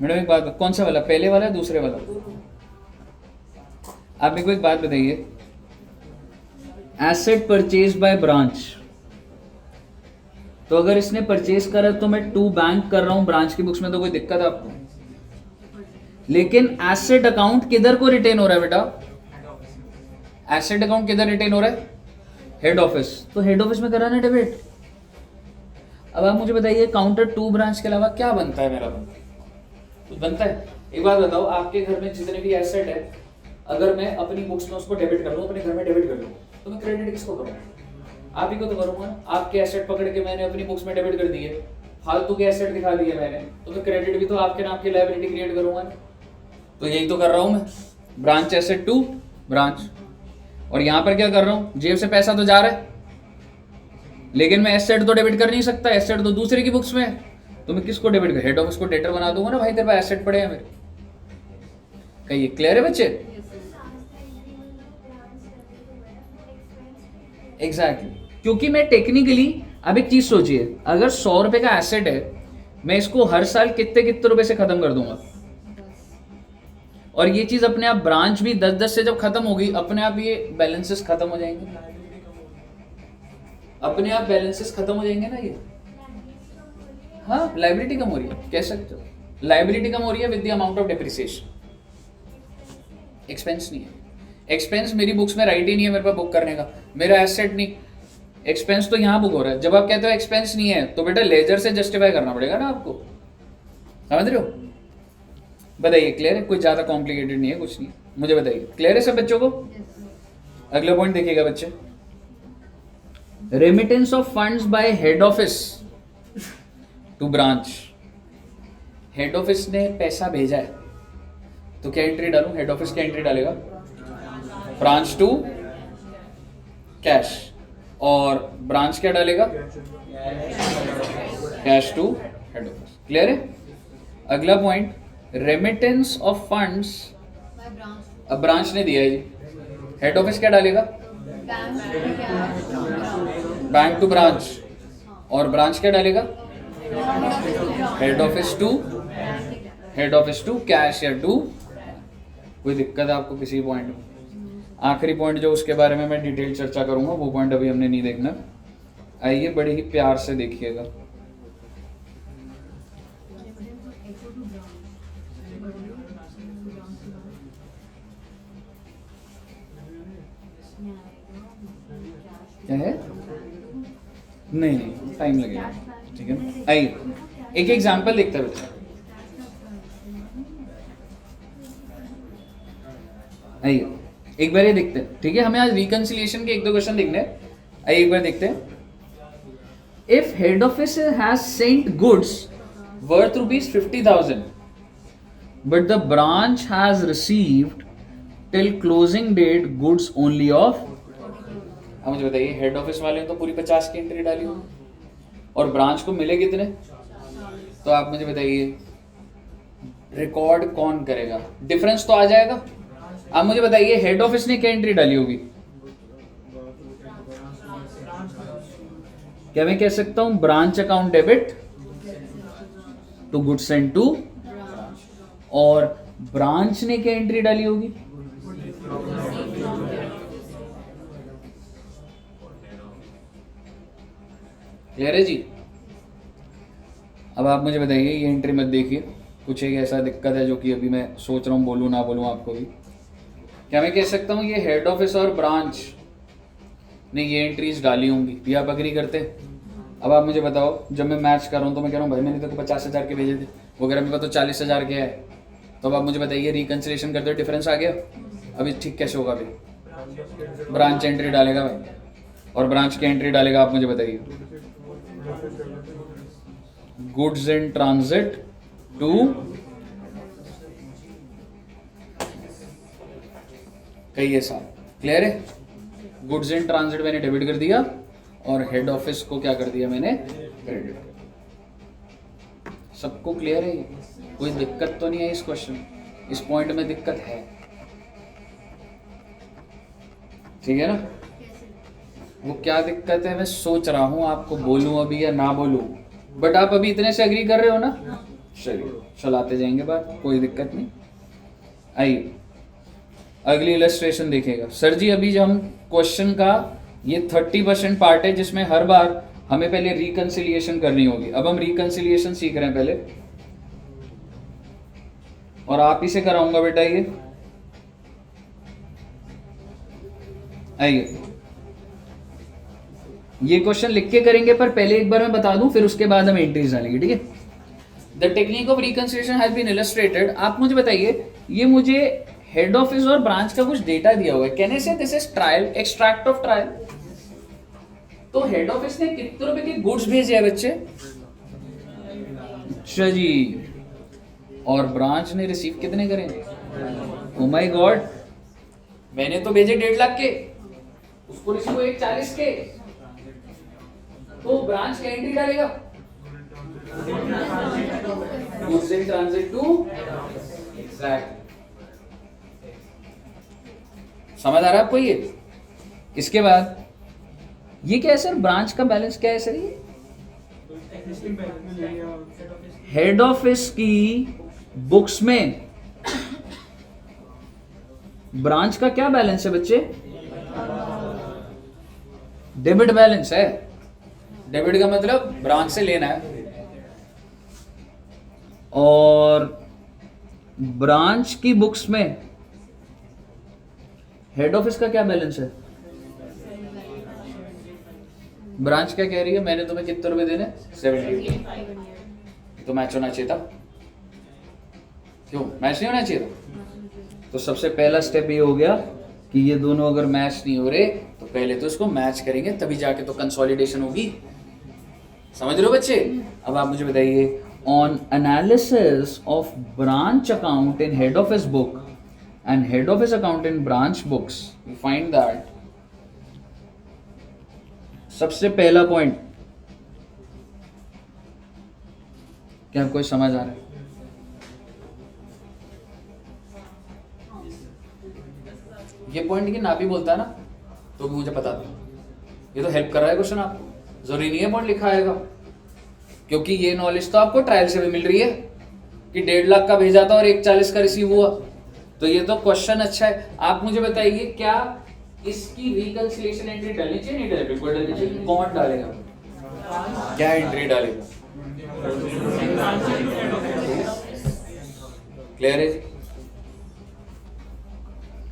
मैडम एक बात, कौन सा वाला, पहले वाला दूसरे वाला? आप मेरे को एक बात बताइए, एसेट परचेज बाय ब्रांच, तो अगर इसने परचेज करा तो मैं टू बैंक कर रहा हूं ब्रांच की बुक्स में, तो कोई दिक्कत है आपको? लेकिन एसेट अकाउंट किधर को रिटेन हो रहा है बेटा? एसेट अकाउंट किधर रिटेन हो रहा है? Head office. तो हेड ऑफिस में कराना डेबिट। अब आप मुझे बताइए, काउंटर टू ब्रांच के अलावा क्या बनता है मेरा? तो बनता है, एक बात बताओ, आपके घर में जितने भी एसेट है, अगर मैं अपनी बुक्स में उसको डेबिट कर लूं, अपने घर में डेबिट कर लूं, तो मैं क्रेडिट किसको करूंगा? आप ही को तो करूंगा ना। आपके एसेट पकड़ के मैंने अपनी बुक्स में डेबिट कर दिए, फालतू के एसेट दिखा दिए मैंने, तो मैं क्रेडिट भी तो आपके नाम की लायबिलिटी क्रिएट करूंगा ना। तो यही तो कर रहा हूं मैं, ब्रांच एसेट टू ब्रांच। और यहां पर क्या कर रहा हूं? जेब से पैसा तो जा रहा है, लेकिन मैं एसेट तो डेबिट कर नहीं सकता, एसेट तो दूसरे की बुक्स में है, तो मैं किसको डेबिट कर? हेड ऑफिस को डेटर बना दूंगा ना, भाई तेरे पास एसेट पड़े हैं मेरे। कहिए, क्लियर है बच्चे? एग्जैक्टली, क्योंकि मैं टेक्निकली, अब एक चीज सोचिए, अगर 100 रुपए का एसेट है, मैं इसको हर साल कितने कितने रुपए से खत्म कर दूंगा। और ये चीज अपने आप ब्रांच भी 10-10 से जब खत्म होगी, अपने आप ये बैलेंसेस खत्म हो जाएंगे, अपने आप बैलेंसेस खत्म हो जाएंगे ना ये। हाँ, लायबिलिटी कम हो रही है, कह सकते हो लायबिलिटी कम हो रही है with the amount of depreciation. Expense नहीं है, एक्सपेंस मेरी बुक्स में राइट ही नहीं है मेरे पास बुक करने का, मेरा एसेट नहीं, एक्सपेंस तो यहाँ बुक हो रहा है। जब आप कहते हो एक्सपेंस नहीं है, तो बेटा लेजर से जस्टिफाई करना पड़ेगा ना आपको, समझ रहे हो? बताइए, क्लियर है? कोई ज्यादा कॉम्प्लिकेटेड नहीं है, कुछ नहीं, मुझे बताइए, क्लियर है सब बच्चों को? अगला पॉइंट देखिएगा बच्चे, remittance of funds by head office to branch. Head office ने पैसा भेजा है, तो क्या एंट्री डालूं? हेड ऑफिस क्या एंट्री डालेगा? Branch to cash. और ब्रांच क्या डालेगा? Cash to head office. Clear है? अगला पॉइंट, रेमिटेंस ऑफ फंड्स, अब ब्रांच ने दिया है जी, हेड ऑफिस क्या डालेगा? Bank to branch. और ब्रांच क्या डालेगा? हेड ऑफिस टू कैश या टू। कोई दिक्कत है आपको किसी पॉइंट में? आखिरी पॉइंट जो उसके बारे में मैं डिटेल चर्चा करूंगा, वो पॉइंट अभी हमने नहीं देखना, आइए बड़े ही प्यार से देखिएगा। क्या है? नहीं नहीं, टाइम लगेगा, ठीक है ना? आइए एक एग्जांपल देखते हैं बच्चे, आइए एक बार ये देखते हैं, ठीक है। हमें आज रिकंसिलिएशन के एक दो क्वेश्चन देखने हैं। आइए एक बार देखते हैं। If head office has sent goods worth ₹50,000 but the branch has received till closing date goods only of, अब मुझे बताइए हेड ऑफिस वाले ने तो पूरी 50 की एंट्री डाली हो और ब्रांच को मिले कितने, तो आप मुझे बताइए रिकॉर्ड कौन करेगा, डिफरेंस तो आ जाएगा। आप मुझे बताइए हेड ऑफिस ने क्या एंट्री डाली होगी, क्या मैं कह सकता हूं branch account debit to goods sent to, और ब्रांच ने क्या एंट्री डाली होगी, क्लियर है जी। अब आप मुझे बताइए ये एंट्री मत देखिए, कुछ एक ऐसा दिक्कत है जो कि अभी मैं सोच रहा हूँ बोलूँ ना बोलूँ आपको भी। क्या मैं कह सकता हूँ ये हेड ऑफिस और ब्रांच ने ये एंट्रीज डाली होंगी, ये आप अग्री करते हैं। अब आप मुझे बताओ, जब मैं मैच कर रहा हूँ तो मैं कह रहा हूँ भाई मैंने तो 50,000 के भेजे थे, वो कह रहा मेरे पास तो 40,000 के है, तो अब आप मुझे बताइए रिकंसिलिएशन करते हो डिफरेंस आ गया। अभी ठीक कैसे होगा, अभी ब्रांच एंट्री डालेगा भाई और ब्रांच की एंट्री डालेगा, आप मुझे बताइए गुड्स इन ट्रांजिट टू, कहिए साहब क्लियर है। गुड्स इन ट्रांजिट मैंने डेबिट कर दिया और हेड ऑफिस को क्या कर दिया मैंने क्रेडिट। सबको क्लियर है, कोई दिक्कत तो नहीं है इस क्वेश्चन, इस पॉइंट में दिक्कत है, ठीक है ना। वो क्या दिक्कत है मैं सोच रहा हूं आपको बोलूं अभी या ना बोलूं, बट आप अभी इतने से एग्री कर रहे हो ना, चलिए चलाते जाएंगे बात, कोई दिक्कत नहीं। आइए अगली इलस्ट्रेशन देखिएगा। सर जी अभी जो हम क्वेश्चन का ये 30% पार्ट है जिसमें हर बार हमें पहले रिकंसिलिएशन करनी होगी। अब हम रिकंसिलिएशन सीख रहे हैं पहले, और आप ही से कराऊंगा बेटा ये। आइए ये क्वेश्चन लिख के करेंगे, पर पहले एक बार मैं बता दूं फिर उसके बाद हम एंट्रीज डालेंगे, ठीक है। The technique of reconciliation has been illustrated. आप मुझे बताइए, ये मुझे हेड ऑफिस और ब्रांच का कुछ डेटा दिया हुआ है, कैन आई से this is trial, extract of trial. तो हेड ऑफिस ने कितने रुपए के गुड्स भेजे हैं बच्चे, अच्छा जी, और ब्रांच ने रिसीव कितने करे, ओ माय गॉड, मैंने तो भेजे 1.5 लाख के, उसको रिसीव हुए 40 के, तो ब्रांच क्या एंट्री डालेगा, goods in transit to, exact. समझ आ रहा है आपको ये। इसके बाद ये क्या है सर, ब्रांच का बैलेंस क्या है सर, ये हेड ऑफिस की बुक्स में ब्रांच का क्या बैलेंस है बच्चे, डेबिट बैलेंस है। डेबिट का मतलब ब्रांच से लेना है, और ब्रांच की बुक्स में हेड ऑफिस का क्या बैलेंस है। ब्रांच क्या कह रही है, मैंने तुम्हें कितने रुपए देने, 70, तो मैच होना चाहिए था, क्यों मैच नहीं होना चाहिए था। तो सबसे पहला स्टेप ये हो गया कि ये दोनों अगर मैच नहीं हो रहे तो पहले तो इसको मैच करेंगे, तभी जाके तो कंसोलिडेशन होगी, समझ रहे हो बच्चे। अब आप मुझे बताइए, on analysis of branch account in head office book and head office account in branch books, we find that सबसे पहला पॉइंट क्या आपको समझ आ रहा है, ये पॉइंट की ना भी बोलता है ना तो भी मुझे पता था, ये तो हेल्प कर रहा है क्वेश्चन आपको, जरूरी नहीं है पॉइंट लिखा आएगा, क्योंकि ये नॉलेज तो आपको ट्रायल से भी मिल रही है कि 1.5 लाख का भेजा था और 1.40 का रिसीव हुआ, तो ये तो क्वेश्चन अच्छा है। आप मुझे बताइए क्या इसकी रिकंसिलिएशन एंट्री डालनी चाहिए, नहीं डालनी, बिल्कुल डालनी चाहिए। कौन डालेगा, क्या एंट्री डालेगा, क्लियर है।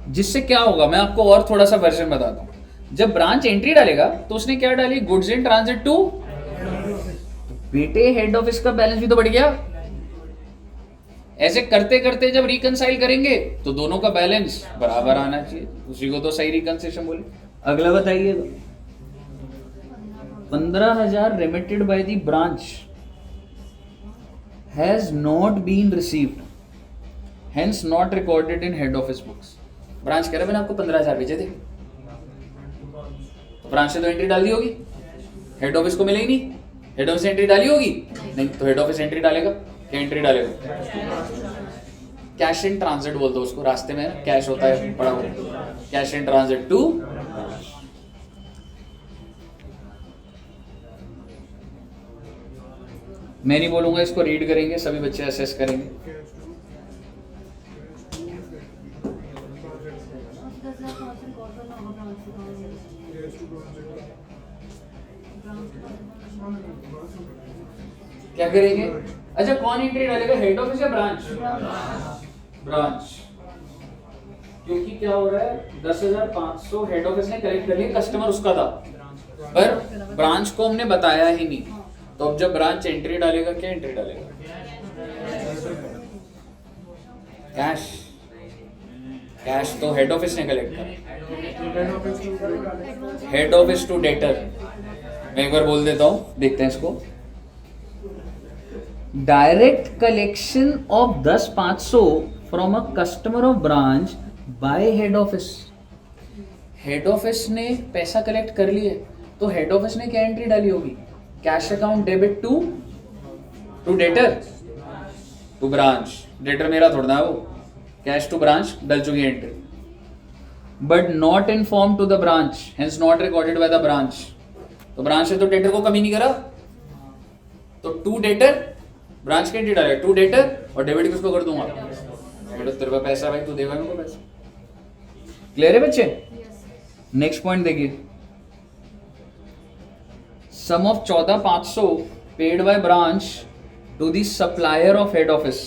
जिससे क्या होगा मैं आपको और थोड़ा सा वर्जन बताता हूं। जब ब्रांच एंट्री डालेगा तो उसने क्या डाली, गुड्स इन ट्रांजिट टू, बेटे हेड ऑफिस का बैलेंस भी तो बढ़ गया, ऐसे करते करते जब रिकंसाइल करेंगे तो दोनों का बैलेंस बराबर आना चाहिए, उसी को तो सही रिकंसिलेशन बोले। अगला बताइए, 15,000 remitted by the branch has not been received, hence not recorded in head office books। Branch कह रहा है मैंने आपको 15,000 भेजे थे, तो ब्रांच ने तो एंट्री डाल दी होगी, हेड ऑफिस को मिले ही नहीं, हेड ऑफिस एंट्री डाली होगी नहीं, तो हेड ऑफिस एंट्री डालेगा, क्या एंट्री डालेगा? कैश इन ट्रांजिट बोलते हो उसको, रास्ते में कैश होता है पड़ा हुआ, कैश इन ट्रांजिट टू। मैं नहीं बोलूंगा, इसको रीड करेंगे सभी बच्चे, असेस करेंगे। क्या करेंगे? अच्छा, कौन एंट्री डालेगा, हेड ऑफिस या ब्रांच? ब्रांच, क्योंकि क्या हो रहा है, 10,500 हेड ऑफिस ने कलेक्ट कर लिया, कस्टमर उसका था, पर ब्रांच को हमने बताया ही नहीं, तो अब जब ब्रांच एंट्री डालेगा, क्या एंट्री डालेगा? कैश। कैश तो हेड ऑफिस ने कलेक्ट करा, हेड ऑफिस टू डेटर। मैं एक बार बोल देता हूं, देखते हैं इसको। Direct collection of 10,500 from a customer of branch by head office. Head office ने पैसा कलेक्ट कर लिए, तो हेड ऑफिस ने क्या एंट्री डाली होगी? Cash account debit to debtor to branch. Debtor मेरा थोड़ा ना वो, कैश टू ब्रांच डल चुकी entry, but not inform to the branch, hence not recorded by the branch. तो ब्रांच ने तो डेटर को कमी नहीं करा, तो टू डेटर, ब्रांच की एंट्री डालेगा टू डेटर, और डेबिट किसको कर दूंगा? तेरे पास पैसा भाई, तू देगा मेरे को पैसा। क्लियर है बच्चे? नेक्स्ट पॉइंट देखिए, sum of 14,500 paid by branch to the supplier of head office,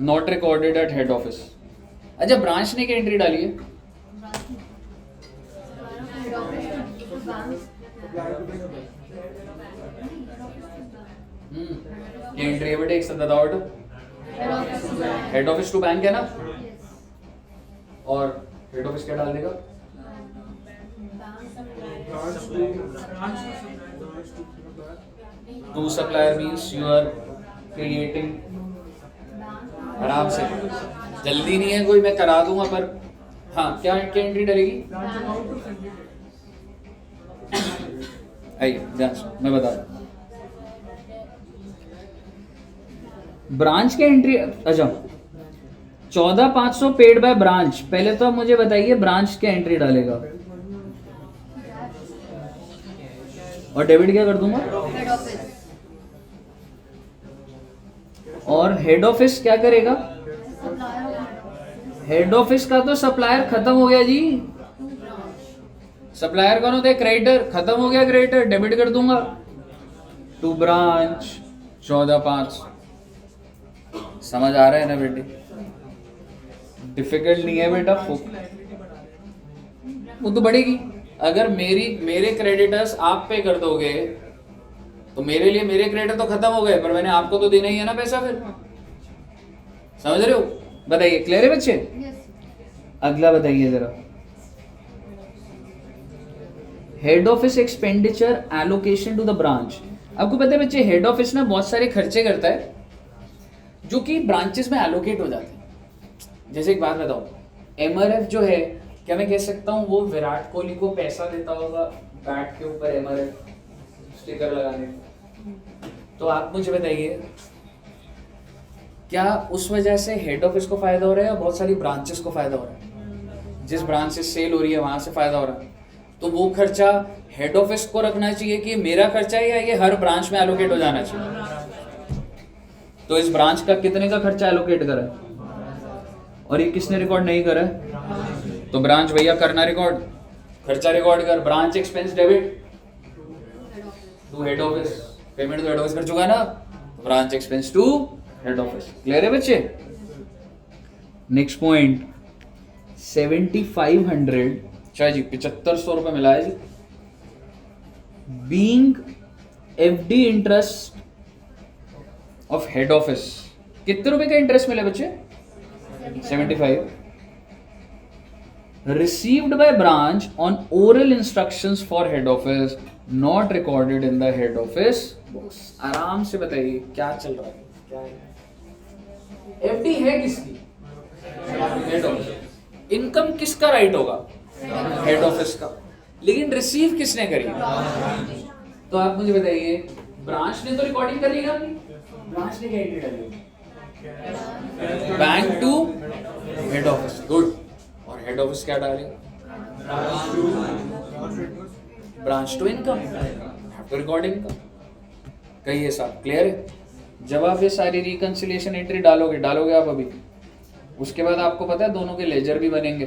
not recorded at head office. अच्छा, ब्रांच ने क्या एंट्री डाली है? क्या एंट्री है बेटे, एक साथ बताओ बेटा। हेड ऑफिस टू बैंक है ना, और हेड ऑफिस क्या डाल देगा? To supplier means you are creating, आराम से, जल्दी नहीं है कोई, मैं करा दूंगा, पर हाँ, क्या एंट्री डलेगी? आइए ध्यान से मैं बता दूं, ब्रांच के एंट्री। अच्छा, 14,500 पेड बाय ब्रांच, पहले तो आप मुझे बताइए ब्रांच के एंट्री डालेगा, और डेबिट क्या कर दूंगा? Head office. और हेड ऑफिस क्या करेगा? हेड ऑफिस का तो सप्लायर खत्म हो गया जी, सप्लायर कौन होता है? क्रेडिटर, खत्म हो गया क्रेडिटर, डेबिट कर दूंगा टू ब्रांच 14,500। समझ आ रहा है ना बेटे? डिफिकल्ट नहीं है बेटा, वो तो बढ़ेगी। अगर मेरे क्रेडिटर्स आप पे कर दोगे, तो मेरे लिए मेरे क्रेडिटर तो खत्म हो गए, पर मैंने आपको तो देना ही है ना पैसा, फिर समझ रहे हो? बताइए, क्लियर है बच्चे? अगला बताइए जरा, head office expenditure allocation to the branch. आपको पता है बच्चे, हेड ऑफिस ना बहुत सारे खर्चे करता है जो कि ब्रांचेस में एलोकेट हो जाते हैं। जैसे एक बात बताओ, एमआरएफ जो है, क्या मैं कह सकता हूँ वो विराट कोहली को पैसा देता होगा बैट के ऊपर एमआरएफ स्टिकर लगाने को? तो आप मुझे बताइए, क्या उस वजह से हेड ऑफिस को फायदा हो रहा है या बहुत सारी ब्रांचेस को फायदा हो रहा है? जिस ब्रांच से सेल हो रही है वहां से फायदा हो रहा है, तो वो खर्चा हेड ऑफिस को रखना चाहिए कि मेरा खर्चा है, या ये हर ब्रांच में एलोकेट हो जाना चाहिए? तो इस ब्रांच का कितने का खर्चा एलोकेट करा है, और ये किसने रिकॉर्ड नहीं करा है? तो ब्रांच भैया करना रिकॉर्ड, खर्चा रिकॉर्ड कर, branch expense debit to head office, payment तो हेड ऑफिस कर चुका है ना, branch expense to head office. Clear है बच्चे? नेक्स्ट पॉइंट, 7,500, चाहे जी 7,500 रुपए मिला है जी, being FD interest of head office, कितने रुपए का इंटरेस्ट मिले बच्चे? 75. Received by branch on oral instructions for head office, not recorded in the head office books. आराम से बताइए क्या चल रहा है, क्या है? FD है किसकी? Head office. इनकम किसका राइट होगा? हेड ऑफिस का. लेकिन रिसीव किसने करी? तो आप मुझे बताइए, ब्रांच ने तो रिकॉर्डिंग कर ली ना अपनी. ब्रांच ने क्या एंट्री डाली? Bank to head office. Good. और हेड ऑफिस क्या डाले? Branch to income. Have to record income. कहिए साहब, क्लियर है? जब आप ये सारी रिकंसिलिएशन एंट्री डालोगे आप अभी, उसके बाद आपको पता है दोनों के लेजर भी बनेंगे.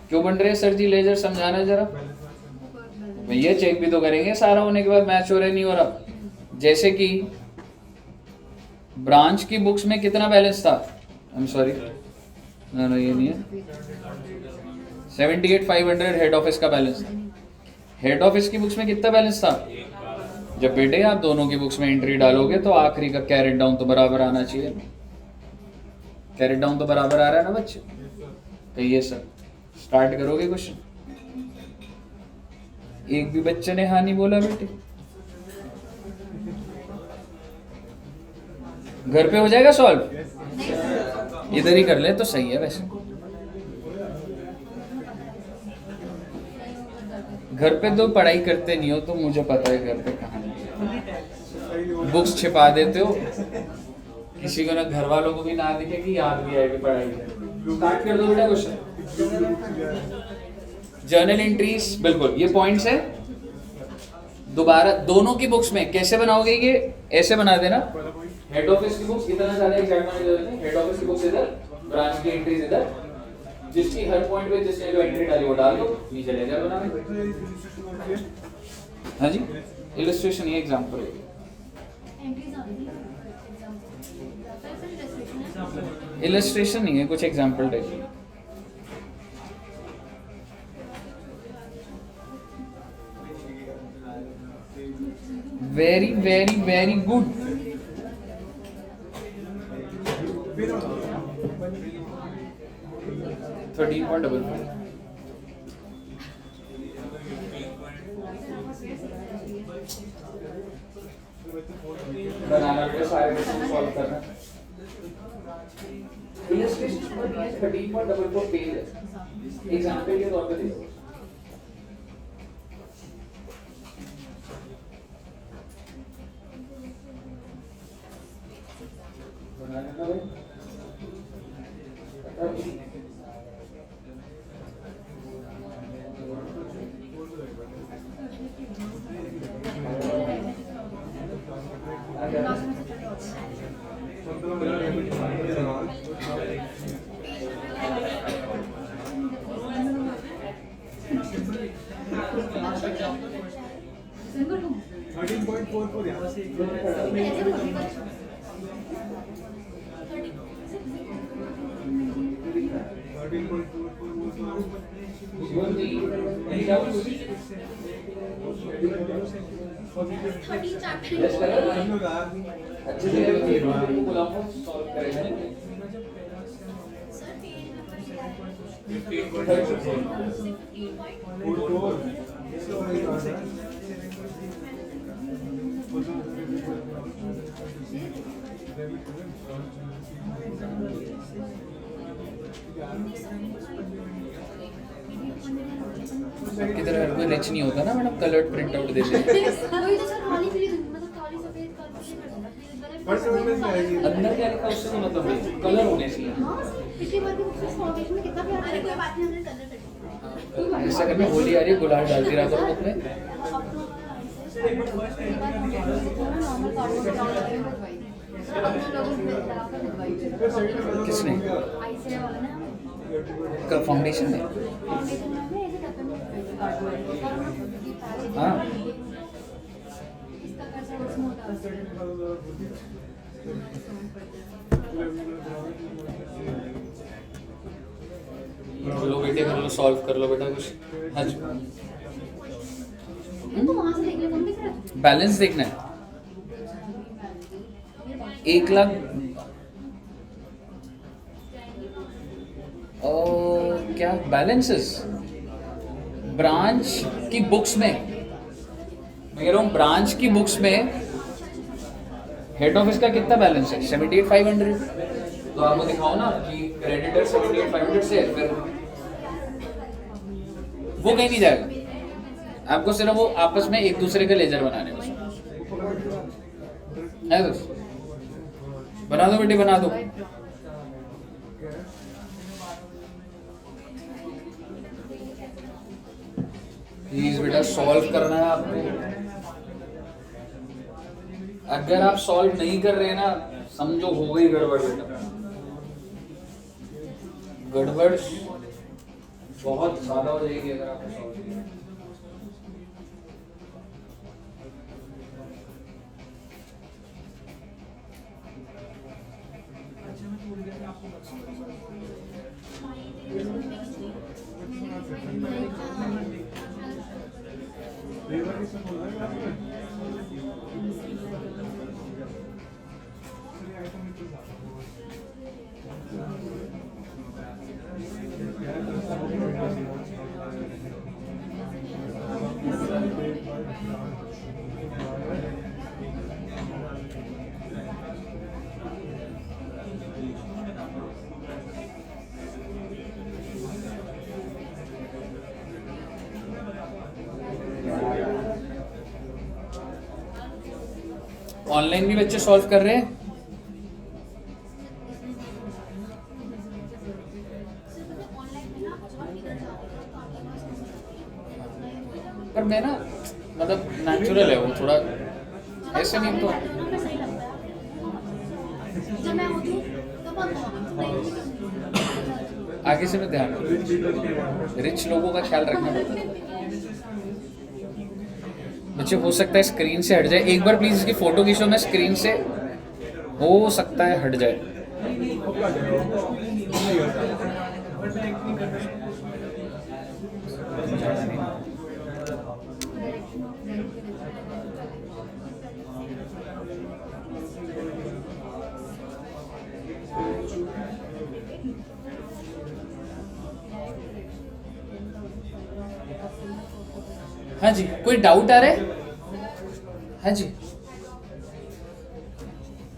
क्यों बन रहे हैं सर जी लेजर? समझाना जरा. भैया चेक भी तो करेंगे सारा होने के बाद मैच हो रहा है नहीं हो रहा. जैसे कि ब्रांच की बुक्स में कितना बैलेंस था? आई एम सॉरी, ना ये नहीं है. 78,500 हेड ऑफिस का बैलेंस. हेड ऑफिस की बुक्स में कितना बैलेंस था? जब बेटे आप दोनों की बुक्स में एंट्री डालोगे तो आखिरी का कैरेट डाउन तो बराबर आना चाहिए. कैरेट डाउन तो बराबर आ रहा है ना बच्चे? कहिए सर. स्टार्ट करोगे क्वेश्चन? एक भी बच्चे ने हाँ नहीं बोला बेटे. घर पे हो जाएगा सॉल्व? इधर ही कर ले तो सही है. वैसे घर पे तो पढ़ाई करते नहीं हो तो मुझे पता है घर पे कहाँ बुक्स छिपा देते हो. किसी को ना, घर वालों को भी ना दिखे कि याद भी आएगी पढ़ाई. स्टार्ट कर दो बेटा क्वेश्चन. जर्नल एंट्रीज, बिल्कुल ये पॉइंट्स है. दोबारा दोनों की बुक्स में कैसे बनाओगे? ये ऐसे बना देना. हेड ऑफिस की बुक्स इतना ज्यादा एग्जैक्ट होने जरूरत नहीं. हेड ऑफिस की बुक्स इधर, ब्रांच की एंट्रीज इधर. जिसकी हर पॉइंट पे जिसने जो एंट्री डाली वो डाल दो, नीचे लेजर बना दो. हाँ जी, इलस्ट्रेशन ये एग्जांपल है. इलस्ट्रेशन नहीं है, कुछ एग्जांपल देखिए. Very very very good. बनाना के सारे क्वेश्चन सॉल्व करना. इलस्ट्रेशन पर 13.44 पेज है. एग्जांपल के तौर पे देखो. अच्छे से सॉल्व करेंगे. किधर हर कोई रिच नहीं होता ना मैडम, कलर्ड प्रिंट आउट देते हैं. अंदर क्या लिखा उससे तो मतलब नहीं, कलर होने चाहिए. ऐसा करना, होली आ रही है, गुलाल डालती रहा करो बुक में. किसने? फाउंडेशन में. हाँ लो बेटे, कर लो, सॉल्व कर लो बेटा कुछ. हाँ जी, बैलेंस देखना है. 1 लाख क्या बैलेंसेस ब्रांच की बुक्स में, मैं कह रहा हूँ ब्रांच की बुक्स में हेड ऑफिस का कितना बैलेंस है? 78,500। तो आपको दिखाओ ना कि क्रेडिटर 78,500 से फिर वो कहीं नहीं जाएगा, आपको सिर्फ वो आपस में एक दूसरे के लेजर बनाने बस है। बस बना दो बेटे, बना दो। प्लीज बेटा सॉल्व करना है आपको। अगर आप सॉल्व नहीं कर रहे ना, समझो हो गई गड़बड़ बेटा। गड़बड़ बहुत ज्यादा हो जाएगी अगर आपको सॉल्व नहीं किया। ऑनलाइन भी बच्चे सॉल्व कर रहे हैं। पर मैं ना मतलब नेचुरल है वो, थोड़ा ऐसे नहीं तो जब मैं होती हूँ तो बंद होगा। आगे से मैं ध्यान रखूं। रिच लोगों का ख्याल रखना पड़ता है बच्चे। हो सकता है स्क्रीन से हट जाए, एक बार प्लीज इसकी फोटो खींचो। मैं स्क्रीन से हो सकता है हट जाए। हाँ जी, कोई डाउट आ रहा है? हाँ जी,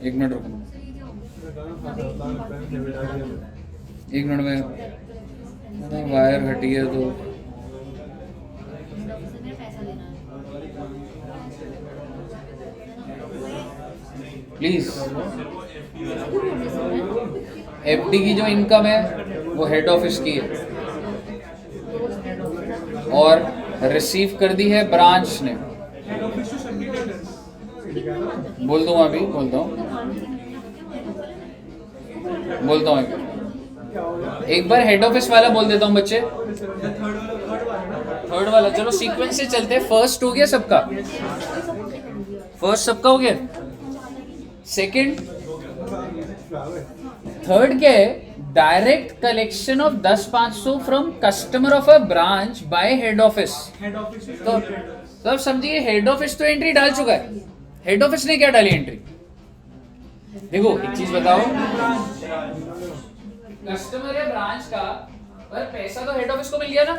एक मिनट रुको, एक मिनट में वायर हटी है तो प्लीज। एफडी की जो इनकम है वो हेड ऑफिस की है और रिसीव कर दी है ब्रांच ने। बोल दूंगा अभी, बोलता हूँ एक बार हेड ऑफिस वाला बोल देता हूँ बच्चे। थर्ड वाला, चलो सीक्वेंस से चलते हैं। फर्स्ट हो गया सबका, फर्स्ट सबका हो गया। सेकंड, थर्ड क्या है? Direct collection of 10,500 from customer of a branch by head office. तो अब समझिए हेड ऑफिस तो एंट्री डाल चुका है। हेड ऑफिस ने क्या डाली एंट्री? देखो एक चीज बताओ, कस्टमर है ब्रांच का, पर पैसा तो हेड ऑफिस को मिल गया ना,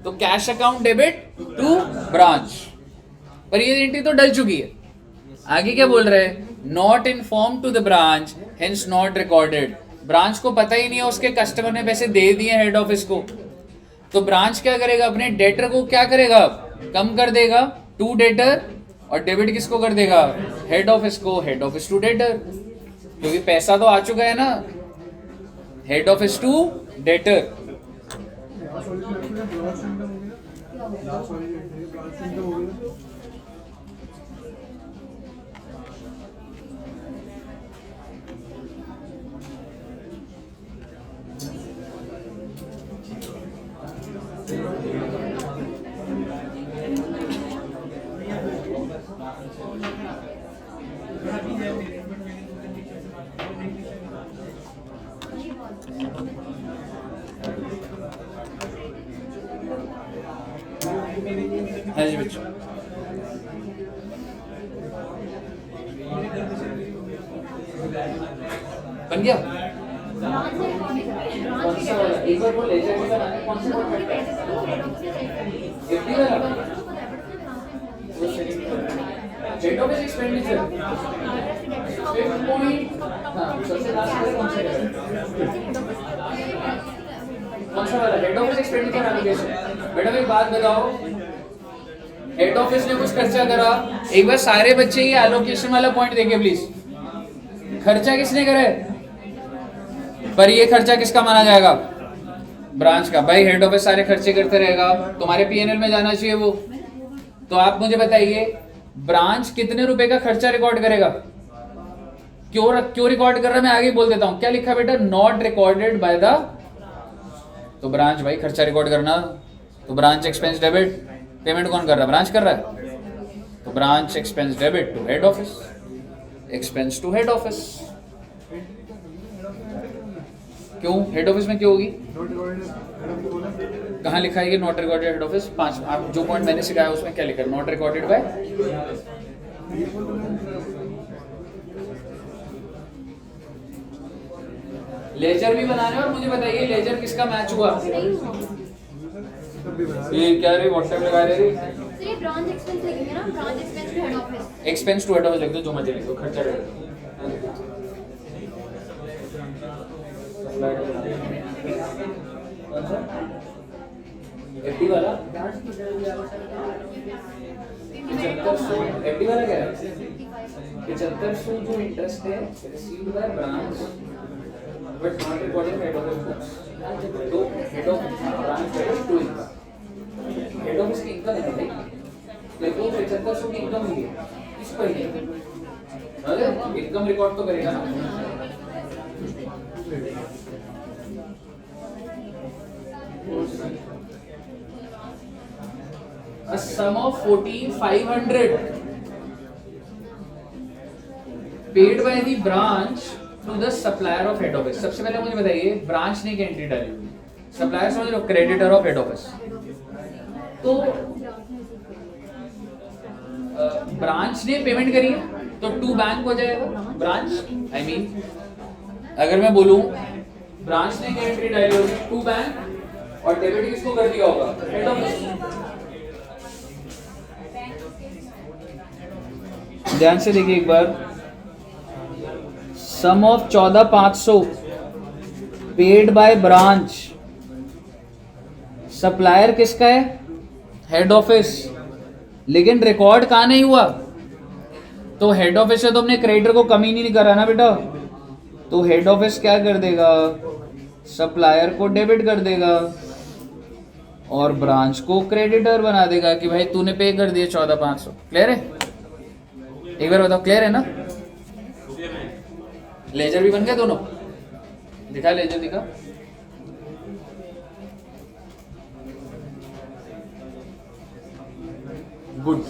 तो cash account debit to branch, पर ये एंट्री तो डल चुकी है। आगे क्या बोल रहे हैं? Not inform to the branch hence not recorded. Branch को पता ही नहीं है उसके कस्टमर ने पैसे दे दिए हेड ऑफिस को, तो ब्रांच क्या करेगा? अपने डेटर को क्या करेगा? कम कर देगा टू डेटर, और डेबिट किसको कर देगा? हेड ऑफिस को। हेड ऑफिस टू डेटर, क्योंकि पैसा तो आ चुका है ना। Head office to debtor. हाँ जी बच्चों, गया? ब्रांच से रिकॉर्ड नहीं कर रहे हैं, कौन ब्रांच सा वाला? एक बार वो लेजर के बनाने कौन सा लोगों वाला? के पैसे तो हेड ऑफिस से चाहिए। एफडी वाला? हेड ऑफिस को पता है, बट उसने वो सेकंड हेड ऑफिस एक्सपेंडिचर हाँ, सबसे लास्ट वाला कौन सा है? कौन सा वाला? Head office expenditure allocation. Madam एक बात बताओ, हेड ऑफिस ने कुछ खर्चा करा, एक बार सारे बच्चे ये एलोकेशन वाला पॉइंट देखें प्लीज। खर्चा किसने करा है? पर ये खर्चा किसका माना जाएगा? ब्रांच का। भाई हेड ऑफिस सारे खर्चे करते रहेगा, तुम्हारे पीएनएल में जाना चाहिए वो। तो आप मुझे बताइए, ब्रांच कितने रुपए का खर्चा रिकॉर्ड करेगा? क्यों रिकॉर्ड कर रहा है मैं आगे बोल देता हूं। क्या लिखा बेटा? Not recorded by the. तो ब्रांच भाई खर्चा रिकॉर्ड करना, तो ब्रांच एक्सपेंस डेबिट। पेमेंट कौन कर रहा है? ब्रांच कर रहा है। तो branch expense debit to head office, expense to head office. क्यों हेड ऑफिस में क्यों होगी? कहाँ लिखा है ये नॉट रिकॉर्डेड हेड ऑफिस? 5 आप जो पॉइंट मैंने सिखाया उसमें क्या लिखा है? Not recorded bye. लेजर भी बनाने और मुझे बताइए लेजर किसका मैच हुआ? ये क्या रे व्हाट्सएप लगा रहे रे? सर ये ब्रांच एक्सपेंस लिखेंगे ना, branch expense to head office. Expense to head office लिख दो, जो मर्जी लिख दो, खर्चा कर दो। एफडी वाला? एफडी वाला क्या है? 7500 जो इंटरेस्ट है received by branch but not recorded head office. तो head office branch credit to income. Head office की इनकम है भाई, लेकिन 7500 की इनकम हुई है किस पर है? अरे इनकम रिकॉर्ड तो करेगा ना। A sum of 14,500 paid by the branch to the supplier of head office। सबसे पहले मुझे बताइए ब्रांच ने क्या एंट्री डाली हुई? सप्लायर समझ लो, क्रेडिटर ऑफ हेड ऑफिस। तो ब्रांच ने पेमेंट करी है तो टू बैंक हो जाएगा। ब्रांच आई मीन अगर मैं बोलूं ब्रांच ने क्या एंट्री डाली होगी? टू बैंक, और डेबिट किसको कर दिया होगा? Head office. ध्यान से देखिए एक बार, sum of 14,500 paid by branch. Supplier किसका है? Head office. लेकिन रिकॉर्ड कहां नहीं हुआ? तो हेड ऑफिस से तो हमने क्रेडिटर को कमी नहीं करा ना बेटा। तो हेड ऑफिस क्या कर देगा? सप्लायर को डेबिट कर देगा और ब्रांच को क्रेडिटर बना देगा कि भाई तूने पे कर दिए 14,500। क्लियर है? एक बार बताओ क्लियर है ना? लेजर भी बन गया दोनों? दिखा लेजर दिखा। गुड।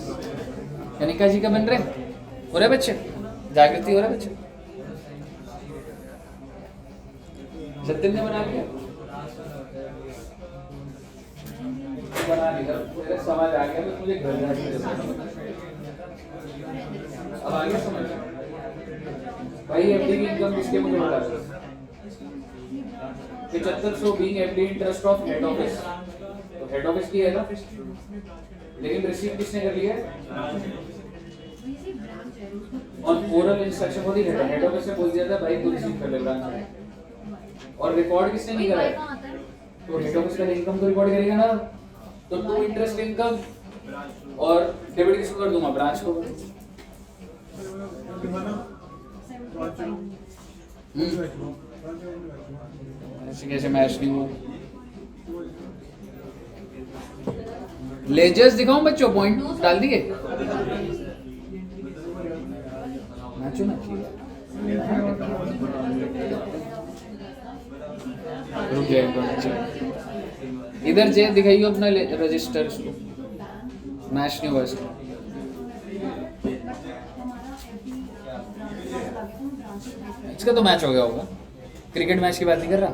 कनिका जी का बन रहे हो रहे बच्चे? जागृति हो रहे बच्चे? सत्यन ने बना लिया? बना लिया। मेरा सवाल आ गया, मुझे घर जाके अब आगे समझ भाई एफडी की इनकम किसके मुझे बता दो। 7500 being FD interest of head office, तो हेड ऑफिस की है ना, लेकिन रिसीव किसने कर लिया? और ओरल इंस्ट्रक्शन होती है हेड ऑफिस ने बोल दिया था भाई तू रिसीव कर ले ब्रांच में, और रिकॉर्ड किसने नहीं करा? तो हेड ऑफिस का इनकम तो रिकॉर्ड करेगा ना। तो टू इंटरेस्ट इनकम और डेबिट किसको कर दूंगा? ब्रांच को। ऐसे कैसे मैच नहीं हो? लेजर्स दिखाऊं बच्चों? पॉइंट डाल दिए? मैचो ना रुक जाएगा। इधर जे दिखाइए अपना रजिस्टर, मैच नहीं हुआ इसका। इसका तो मैच हो गया होगा। क्रिकेट मैच की बात नहीं कर रहा।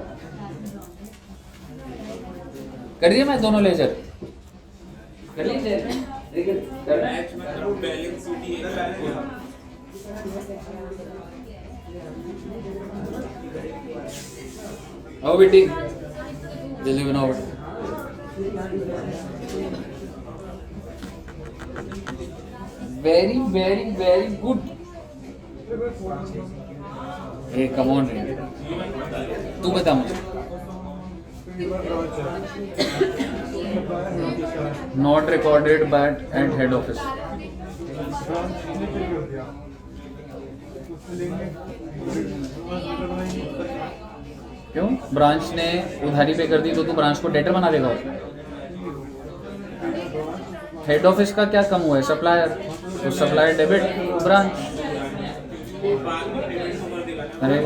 कर दिया मैं दोनों लेजर कर लीजिए। मैच में बैलेंस शीट आओ बेटी, जल्दी बनाओ बेटी। Very very very good. A come on रे, तू बता मुझे। Not recorded bat and head office. क्यों? ब्रांच ने उधारी पे कर दी तो तू ब्रांच को डेटर बना देगा? हेड ऑफिस का क्या कम हुआ है? सप्लायर, तो सप्लायर डेबिट, ब्रांच। अरे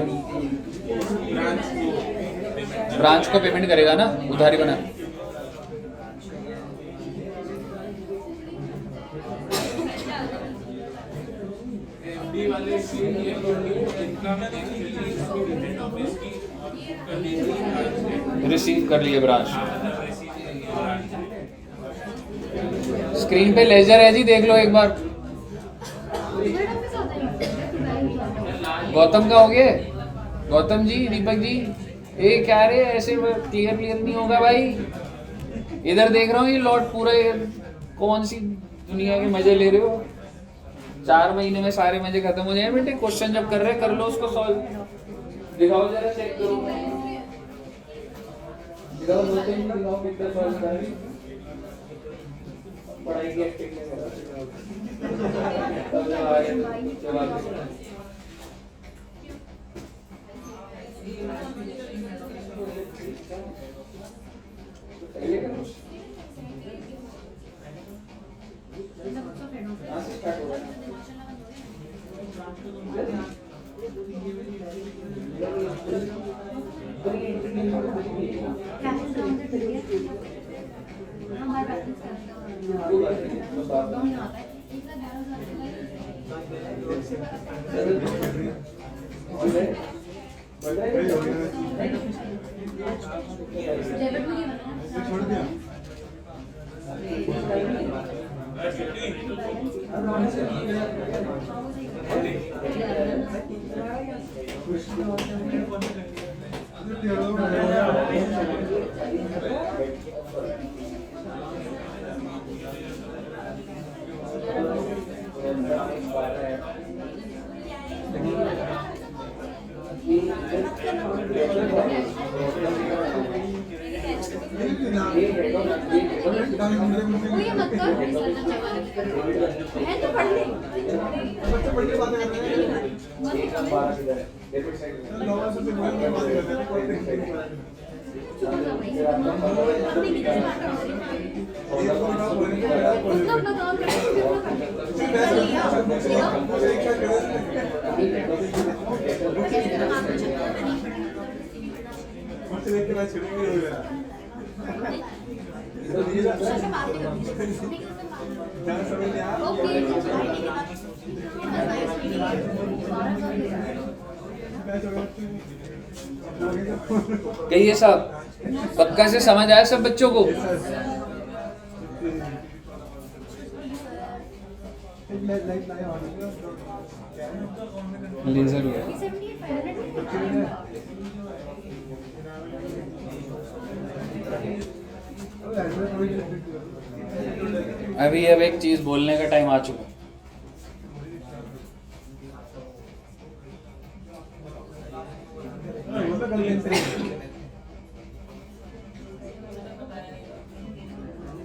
ब्रांच को पेमेंट करेगा ना, उधारी बना। एमडी वाले की ये इनका हेड ऑफिस की रिसीव कर लिए ब्रांच। स्क्रीन पे लेजर है जी, देख लो एक बार। गौतम का हो गया? गौतम जी, दीपक जी, ये क्या रे, ऐसे क्लियर नहीं होगा भाई। इधर देख रहा हूँ ये लॉट पूरा, कौन सी दुनिया के मजे ले रहे हो? 4 महीने में सारे मजे खत्म हो जाए बेटे। क्वेश्चन जब कर रहे कर लो उसको सॉल्व। दिखाओ जरा, चेक करो, दिखाओ गौतम जी, दिखाओ कितना सॉल्व कर रही। पढ़ाई की एक्टिंग में कहिए साहब, पक्का से समझ आया सब बच्चों को? लेजर अभी अब एक चीज बोलने का टाइम आ चुका।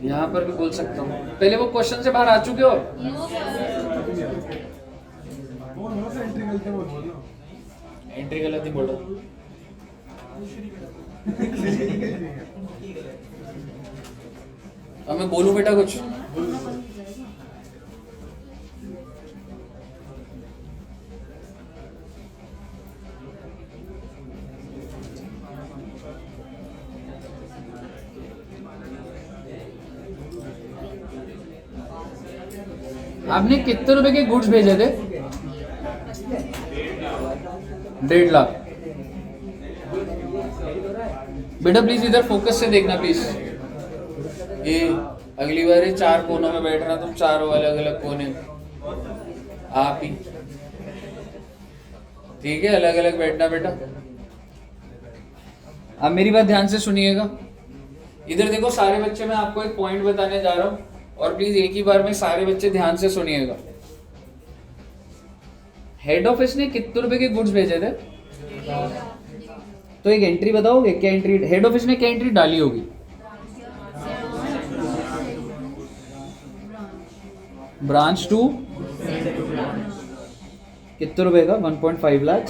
यहाँ पर भी बोल सकता हूँ। पहले वो क्वेश्चन से बाहर आ चुके हो? एंट्री गलत ही बोलो। अब मैं बोलूं बेटा कुछ? आपने कितने रुपए के गुड्स भेजे थे? 1.5 लाख। बेटा प्लीज इधर फोकस से देखना प्लीज। ये अगली बार ये 4 कोनों में बैठ रहा, तुम चारों अलग अलग कोने, आप ही ठीक है, अलग अलग बैठना बेटा। अब मेरी बात ध्यान से सुनिएगा। इधर देखो सारे बच्चे, मैं आपको एक पॉइंट बताने जा रहा हूं और प्लीज एक ही बार में सारे बच्चे ध्यान से सुनिएगा। हेड ऑफिस ने कितने रुपए के गुड्स भेजे थे? तो एक एंट्री बताओगे क्या एंट्री हेड ऑफिस ने क्या एंट्री डाली होगी? ब्रांच टू कितने रुपए का? 1.5 लाख।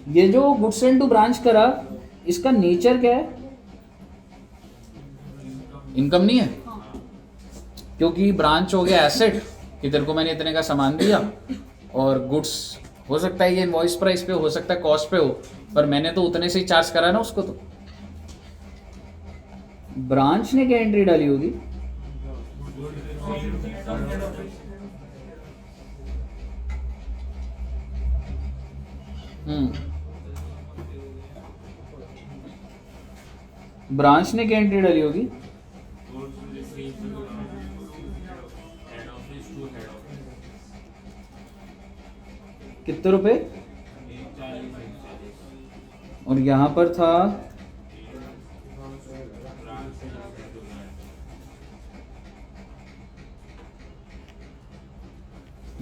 ये जो गुड्स सेंड टू ब्रांच करा, इसका नेचर क्या है? इनकम नहीं है, क्योंकि ब्रांच हो गया एसेट कि तेरे को मैंने इतने का सामान दिया, और गुड्स हो सकता है ये इनवॉइस प्राइस पे हो सकता है कॉस्ट पे हो, पर मैंने तो उतने से ही चार्ज करा ना उसको। तो ब्रांच ने क्या एंट्री डाली होगी? ब्रांच ने क्या एंट्री डाली होगी? कितने रुपए? और यहां पर था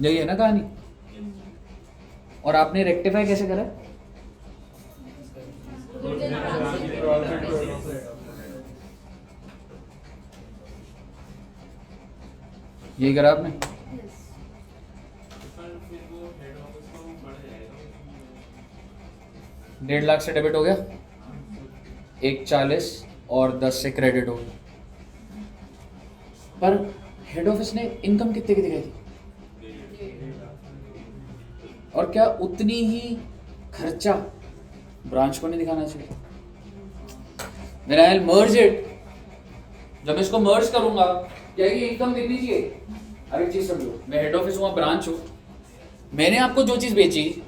यही है ना कहानी। और आपने रेक्टिफाई कैसे करा? यही करा आपने? फिर वो हेड ऑफिस का वो बढ़ जाएगा। 1.5 लाख से डेबिट हो गया, 1.40 और 10 से क्रेडिट हो गया। पर हेड ऑफिस ने इनकम कितने की दिखाई थी? और क्या उतनी ही खर्चा ब्रांच को नहीं दिखाना चाहिए? मेरा आई मर्ज इट। जब मैं इसको मर्ज करूंगा क्या ये इनकम दिखनी चाहिए? अरे चीज समझो, मैं हेड ऑफिस हूँ, ब्रांच हूँ, मैंने आपको जो चीज बेची,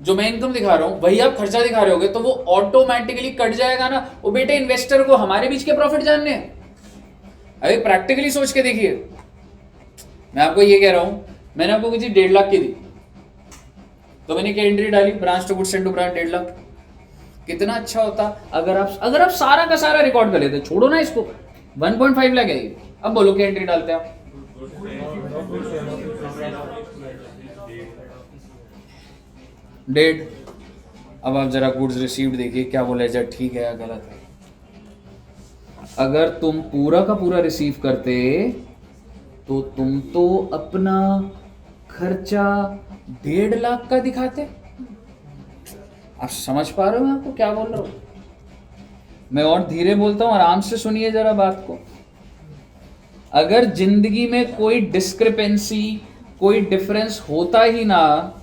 जो मैं इनकम दिखा रहा हूं वही आप खर्चा दिखा रहे होगे, तो वो ऑटोमेटिकली कट जाएगा ना। वो बेटे इन्वेस्टर को हमारे बीच के प्रॉफिट जानने हैं। अभी प्रैक्टिकली सोच के देखिए, मैं आपको ये कह रहा हूं, मैंने आपको किसी 1.5 लाख की दी, तो मैंने क्या एंट्री डाली? Branch to goods and to branch 1.5 lakh. कितना अच्छा होता अगर आप सारा का सारा रिकॉर्ड कर लेते। छोड़ो ना इसको, 1.5 लाख है। अब बोलो क्या एंट्री डालते हैं आप? डेट। अब आप जरा गुड्स रिसीव्ड देखिए क्या बोले जाए, ठीक है या गलत है। अगर तुम पूरा का पूरा रिसीव करते तो तुम तो अपना खर्चा 1.5 लाख का दिखाते। आप समझ पा रहे हो मैं आपको क्या बोल रहा हूं? मैं और धीरे बोलता हूं, आराम से सुनिए जरा बात को। अगर जिंदगी में कोई डिस्क्रिपेंसी, कोई डिफरेंस होता ही ना,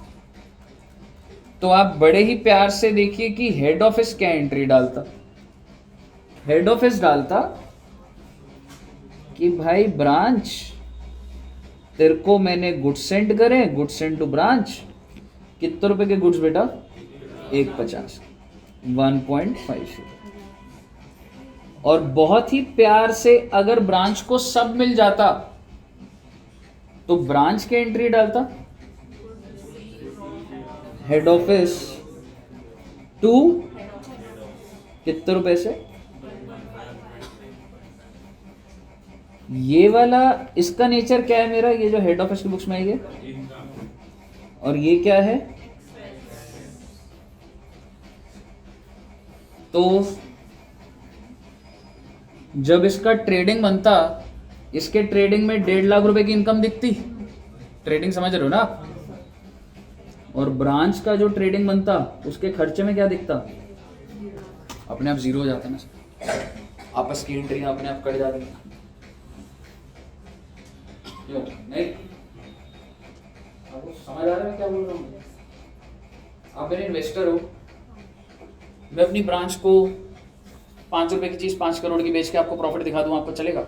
तो आप बड़े ही प्यार से देखिए कि हेड ऑफिस क्या एंट्री डालता। हेड ऑफिस डालता कि भाई ब्रांच, तेरे को मैंने गुड्स सेंड करे, गुड्स सेंड टू ब्रांच। कितने रुपए के गुड्स बेटा? 1.50, 1.5। और बहुत ही प्यार से अगर ब्रांच को सब मिल जाता तो ब्रांच की एंट्री डालता हेड ऑफिस टू कितने रुपए से? ये वाला इसका नेचर क्या है मेरा, ये जो हेड ऑफिस की बुक्स में है ये, और ये क्या है? तो जब इसका ट्रेडिंग बनता, इसके ट्रेडिंग में 1.5 लाख रुपए की इनकम दिखती। ट्रेडिंग समझ रहे हो ना आप? और ब्रांच का जो ट्रेडिंग बनता, उसके खर्चे में क्या दिखता? अपने आप जीरो हो जाता ना, आपस की एंट्री अपने आप कट जाती। क्यों नहीं? आपको समझ आ रहा है क्या बोल रहा हूँ? आप मेरे इन्वेस्टर हो, मैं अपनी ब्रांच को 5 रुपए की चीज 5 करोड़ की बेच के आपको प्रॉफिट दिखा दूं, आपको चलेगा?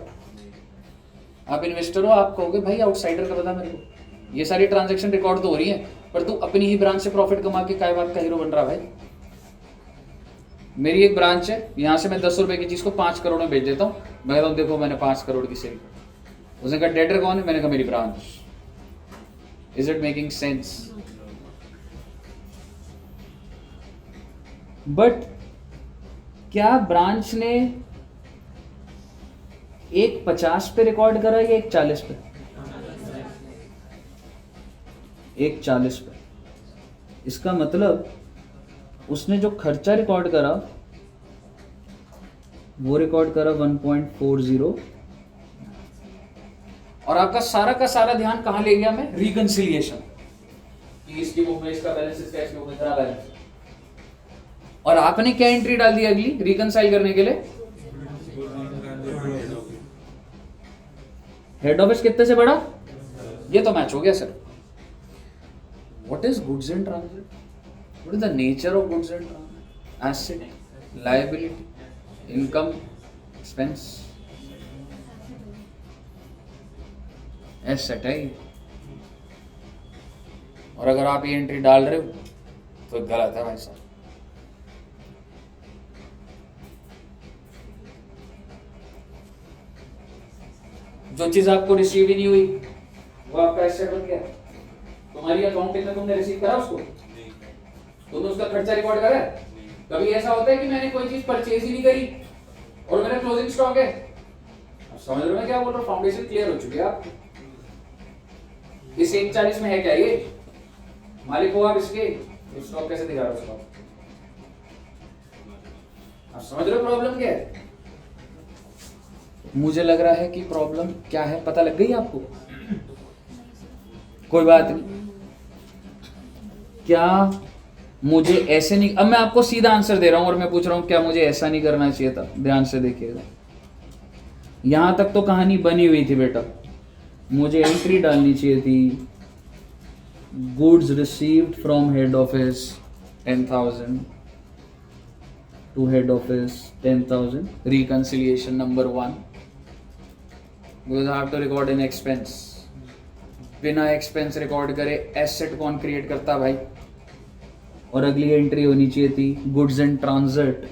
आप इन्वेस्टर हो, आप कहोगे भाई आउटसाइडर का पता मेरे को, ये सारी ट्रांजैक्शन रिकॉर्ड तो हो रही है, पर तू अपनी ही ब्रांच से प्रॉफिट कमा के काय बात का हीरो बन रहा भाई। मेरी एक ब्रांच है, यहाँ से मैं 10 रुपए की चीज को 5 करोड़ में बेच देता हूँ। मैं कहता हूँ देखो मैंने 5 करोड़ की सेल। उसने कहा डेटर कौन है? मैंने कहा मेरी branch. Is it making sense? But क्या ब्रांच ने एक 50 पे रिकॉर्ड करा या एक 40 पे? एक 40 पे। इसका मतलब उसने जो खर्चा रिकॉर्ड करा वो रिकॉर्ड करा 1.40, और आपका सारा का सारा ध्यान कहां ले गया मैं? रिकंसिलिएशन, कि इसकी बुक में इसका बैलेंस, इसका इसकी बुक में इतना बैलेंस। और आपने क्या एंट्री डाल दी अगली रिकंसाइल करने के लिए? हेड ऑफिस कितने से बढ़ा? ये तो मैच हो गया sir. What is goods in transit? What is the nature of goods in transit? Asset, liability, income, expense. Asset है ये। और अगर आप ये एंट्री डाल रहे हो तो गलत है भाई साहब। जो चीज आपको रिसीव ही नहीं हुई वो आपका एसेट बन गया। तुम्हारी अकाउंटिंग में तुमने रिसीव करा उसको? तुमने उसका खर्चा रिकॉर्ड करा? कभी ऐसा होता है कि मैंने कोई चीज परचेज ही नहीं करी और मेरा क्लोजिंग स्टॉक है? अब समझ रहे हो मैं क्या बोल रहा हूँ? फाउंडेशन क्लियर हो चुकी है आपकी। इस 140 में है क्या ये? मालिक हो आप इसके, स्टॉक कैसे दिखा रहे हो स्टॉक? आप समझ रहे हो प्रॉब्लम क्या है? मुझे लग रहा है कि प्रॉब्लम क्या है पता लग गई आपको। कोई बात नहीं। क्या मुझे ऐसे नहीं, अब मैं आपको सीधा आंसर दे रहा हूं और मैं पूछ रहा हूं क्या मुझे ऐसा नहीं करना चाहिए था? ध्यान से देखिएगा, यहां तक तो कहानी बनी हुई थी बेटा। मुझे एंट्री डालनी चाहिए थी goods received from head office 10,000 to head office 10,000, reconciliation number 1। We will have to record an expense। बिना एक्सपेंस रिकॉर्ड करे एसेट कौन क्रिएट करता भाई? और अगली एंट्री होनी चाहिए थी गुड्स एंड ट्रांजिट,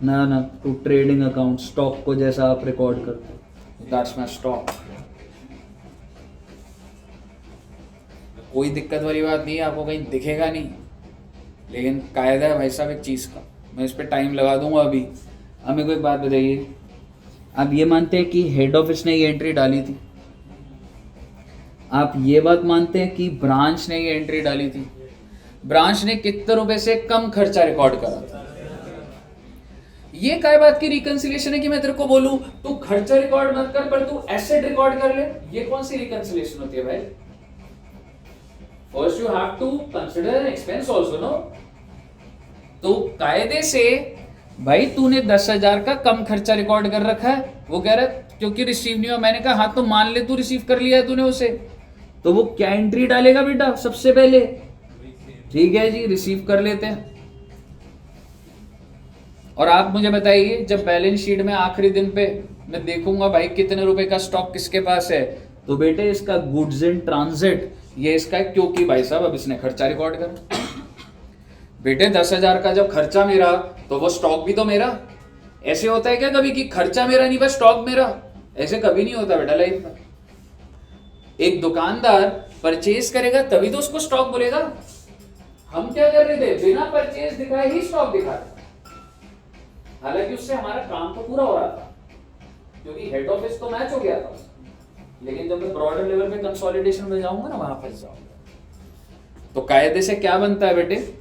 ना टू ट्रेडिंग अकाउंट, स्टॉक को जैसा आप रिकॉर्ड करते हो। That's my stock. कोई दिक्कत वाली बात नहीं है, आपको कहीं दिखेगा नहीं, लेकिन कायदा है भाई साहब एक चीज का। मैं इस पे टाइम लगा दूंगा अभी। अब मेरे को एक बात बताइए, आप ये मानते हैं कि हेड ऑफिस ने ये एंट्री डाली थी? आप ये बात मानते हैं कि ब्रांच ने ये एंट्री डाली थी? ब्रांच ने कितने रुपए से कम खर्चा रिकॉर्ड करा था? ये काय बात की रिकंसिलिएशन है कि मैं तेरे को बोलूं तू खर्चा रिकॉर्ड मत कर पर तू एसेट रिकॉर्ड कर ले? ये कौन सी रिकंसिलिएशन होती है भाई? First you have to consider an expense also, no? तो कायदे से भाई तूने 10,000 का कम खर्चा रिकॉर्ड कर रखा है। वो कह रहा है क्योंकि रिसीव नहीं हुआ। मैंने कहा हाँ तो मान ले तू रिसीव कर लिया है तूने उसे, तो वो क्या एंट्री डालेगा बेटा सबसे पहले? ठीक है जी, रिसीव कर लेते हैं। और आप मुझे बताइए जब बैलेंस शीट में आखिरी दिन पे मैं देखूंगा भाई कितने रुपए का स्टॉक किसके पास है, तो बेटे इसका गुड्स इन ट्रांजिट ये इसका है, क्योंकि भाई साहब अब इसने खर्चा रिकॉर्ड करा। बेटे 10,000 का जब खर्चा मेरा तो वो स्टॉक भी तो मेरा। ऐसे होता है क्या कभी कि खर्चा मेरा नहीं बस स्टॉक मेरा? ऐसे कभी नहीं होता बेटा लाइफ में। एक दुकानदार परचेज करेगा तभी तो उसको स्टॉक बोलेगा। हम क्या कर रहे थे, बिना परचेज दिखाए ही स्टॉक दिखाते, हालांकि उससे हमारा काम तो पूरा हो रहा था क्योंकि हेड ऑफिस तो मैच हो गया था। लेकिन जब मैं ब्रॉडर लेवल पे कंसोलिडेशन में जाऊंगा ना, वहां फंस जाऊंगा। तो कायदे से क्या बनता है बेटे,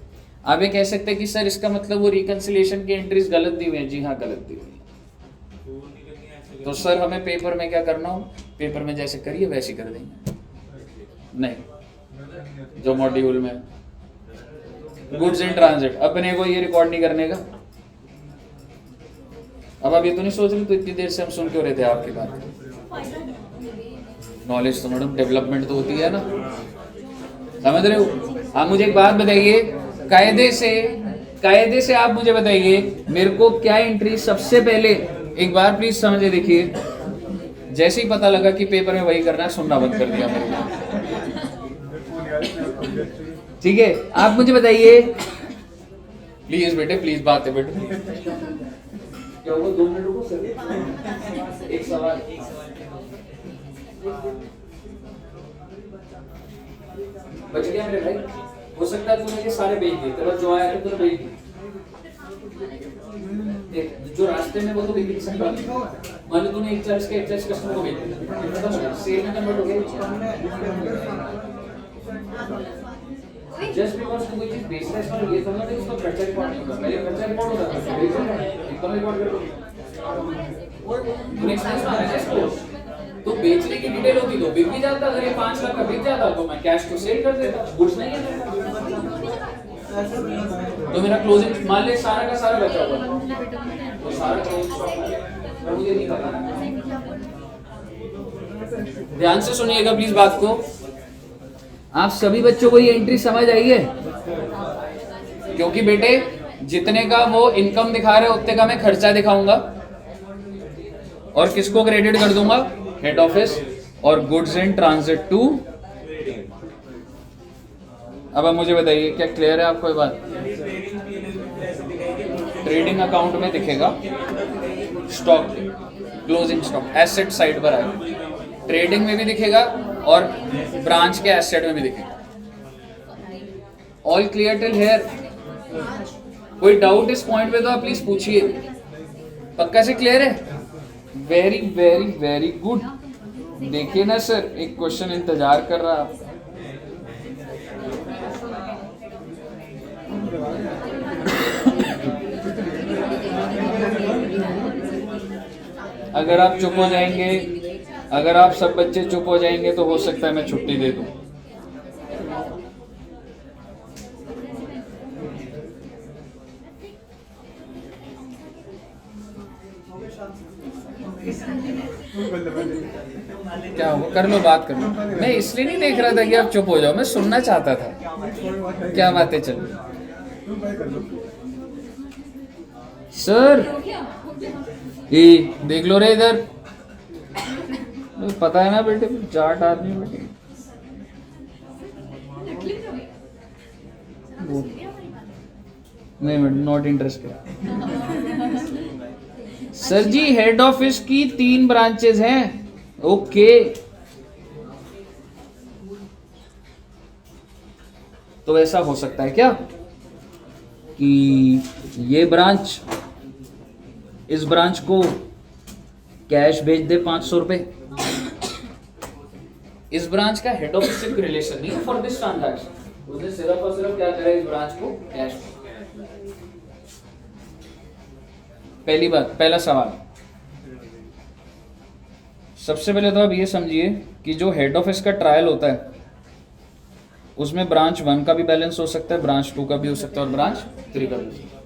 आप ये कह सकते हैं कि सर इसका मतलब वो रिकंसिलिएशन की एंट्रीज गलत दी हुई हैं। जी हाँ गलत दी हुई है। तो सर हमें पेपर में क्या करना हो, पेपर में जैसे करिए वैसे कर देंगे। नहीं, जो मॉड्यूल में गुड्स इन ट्रांजिट अपने को ये रिकॉर्ड नहीं करने का। अब आप ये तो नहीं सोच रहे तो इतनी देर से हम सुन क्यों रहे थे आपकी बात? नॉलेज तो मैडम डेवलपमेंट तो होती है ना, समझ रहे हो? आप मुझे एक बात बताइए, कायदे से आप मुझे बताइए मेरे को क्या एंट्री सबसे पहले, एक बार प्लीज समझे देखिए, जैसे ही पता लगा कि पेपर में वही करना है सुनना बंद कर दिया मेरे को। ठीक है, आप मुझे बताइए प्लीज बेटे, प्लीज बात है बेटे। क्या हुआ, 2 मिनट रुको सर, एक सवाल। बच गया मेरे भाई। हो सकता है तूने ये सारे भेज दिए, तेरे पास जो आया था तूने भेज दिए। देख, जो रास्ते में वो तो बिक्री संख्या मान लो तूने 140 के 140 कस्टमर को भेज दिया, सेल में कन्वर्ट हो गया। जस्ट बिकॉज़ तू कोई चीज बेच रहा है इसका ये समझ नहीं उसका खर्चा रिकॉर्ड नहीं होगा। पहले खर्चा रिकॉर्ड होता था, इनकम रिकॉर्ड कर दो। नेक्स्ट टाइम में इसको तो बेचने की डिटेल होती तो बिक भी जाता। अगर ये 5 लाख का बिक जाता तो मैं कैश तो सेल कर देता, गुड्स नहीं है मेरे पास। तो मेरा क्लोजिंग मान ले सारा का सारा बचा हुआ तो सारा क्लोजिंग स्टॉक है, पर मुझे नहीं पता। ध्यान से सुनिएगा प्लीज बात को। आप सभी बच्चों को ये एंट्री समझ आई है? क्योंकि बेटे जितने का वो इनकम दिखा रहे उतने का मैं खर्चा दिखाऊंगा और किसको क्रेडिट कर दूंगा? हेड ऑफिस और गुड्स इन ट्रांजिट टू। अब आप मुझे बताइए क्या क्लियर है आपको ये बात? ट्रेडिंग अकाउंट में दिखेगा stock, closing stock asset side पर आएगा, ट्रेडिंग में भी दिखेगा और ब्रांच के एसेट में भी दिखेगा। All clear till here? कोई डाउट इस पॉइंट पे तो आप प्लीज पूछिए। पक्का से क्लियर है? Very very very good. देखिए ना सर, एक क्वेश्चन इंतजार कर रहा है। अगर आप चुप हो जाएंगे, अगर आप सब बच्चे चुप हो जाएंगे तो हो सकता है मैं छुट्टी दे दूं। क्या हो, कर लो, बात कर लो। मैं इसलिए नहीं देख रहा था कि आप चुप हो जाओ, मैं सुनना चाहता था क्या बातें चल रही। सर ये देख लो रे इधर, पता है ना बेटे जाट आदमी बेटे। नहीं madam not interested. Sir ji head office की 3 ब्रांचेस हैं। ओके तो ऐसा हो सकता है क्या कि ये ब्रांच इस ब्रांच को कैश भेज दे 500 रुपए। इस ब्रांच का हेड ऑफिस से रिलेशन नहीं फॉर दिस ट्रांजैक्शन, उसने सिर्फ और सिर्फ क्या करा इस ब्रांच को कैश। पहली बात, पहला सवाल, सबसे पहले तो आप ये समझिए कि जो हेड ऑफिस का ट्रायल होता है उसमें ब्रांच 1 का भी बैलेंस हो सकता है, ब्रांच 2 का भी हो सकता है और ब्रांच 3 का भी हो सकता है।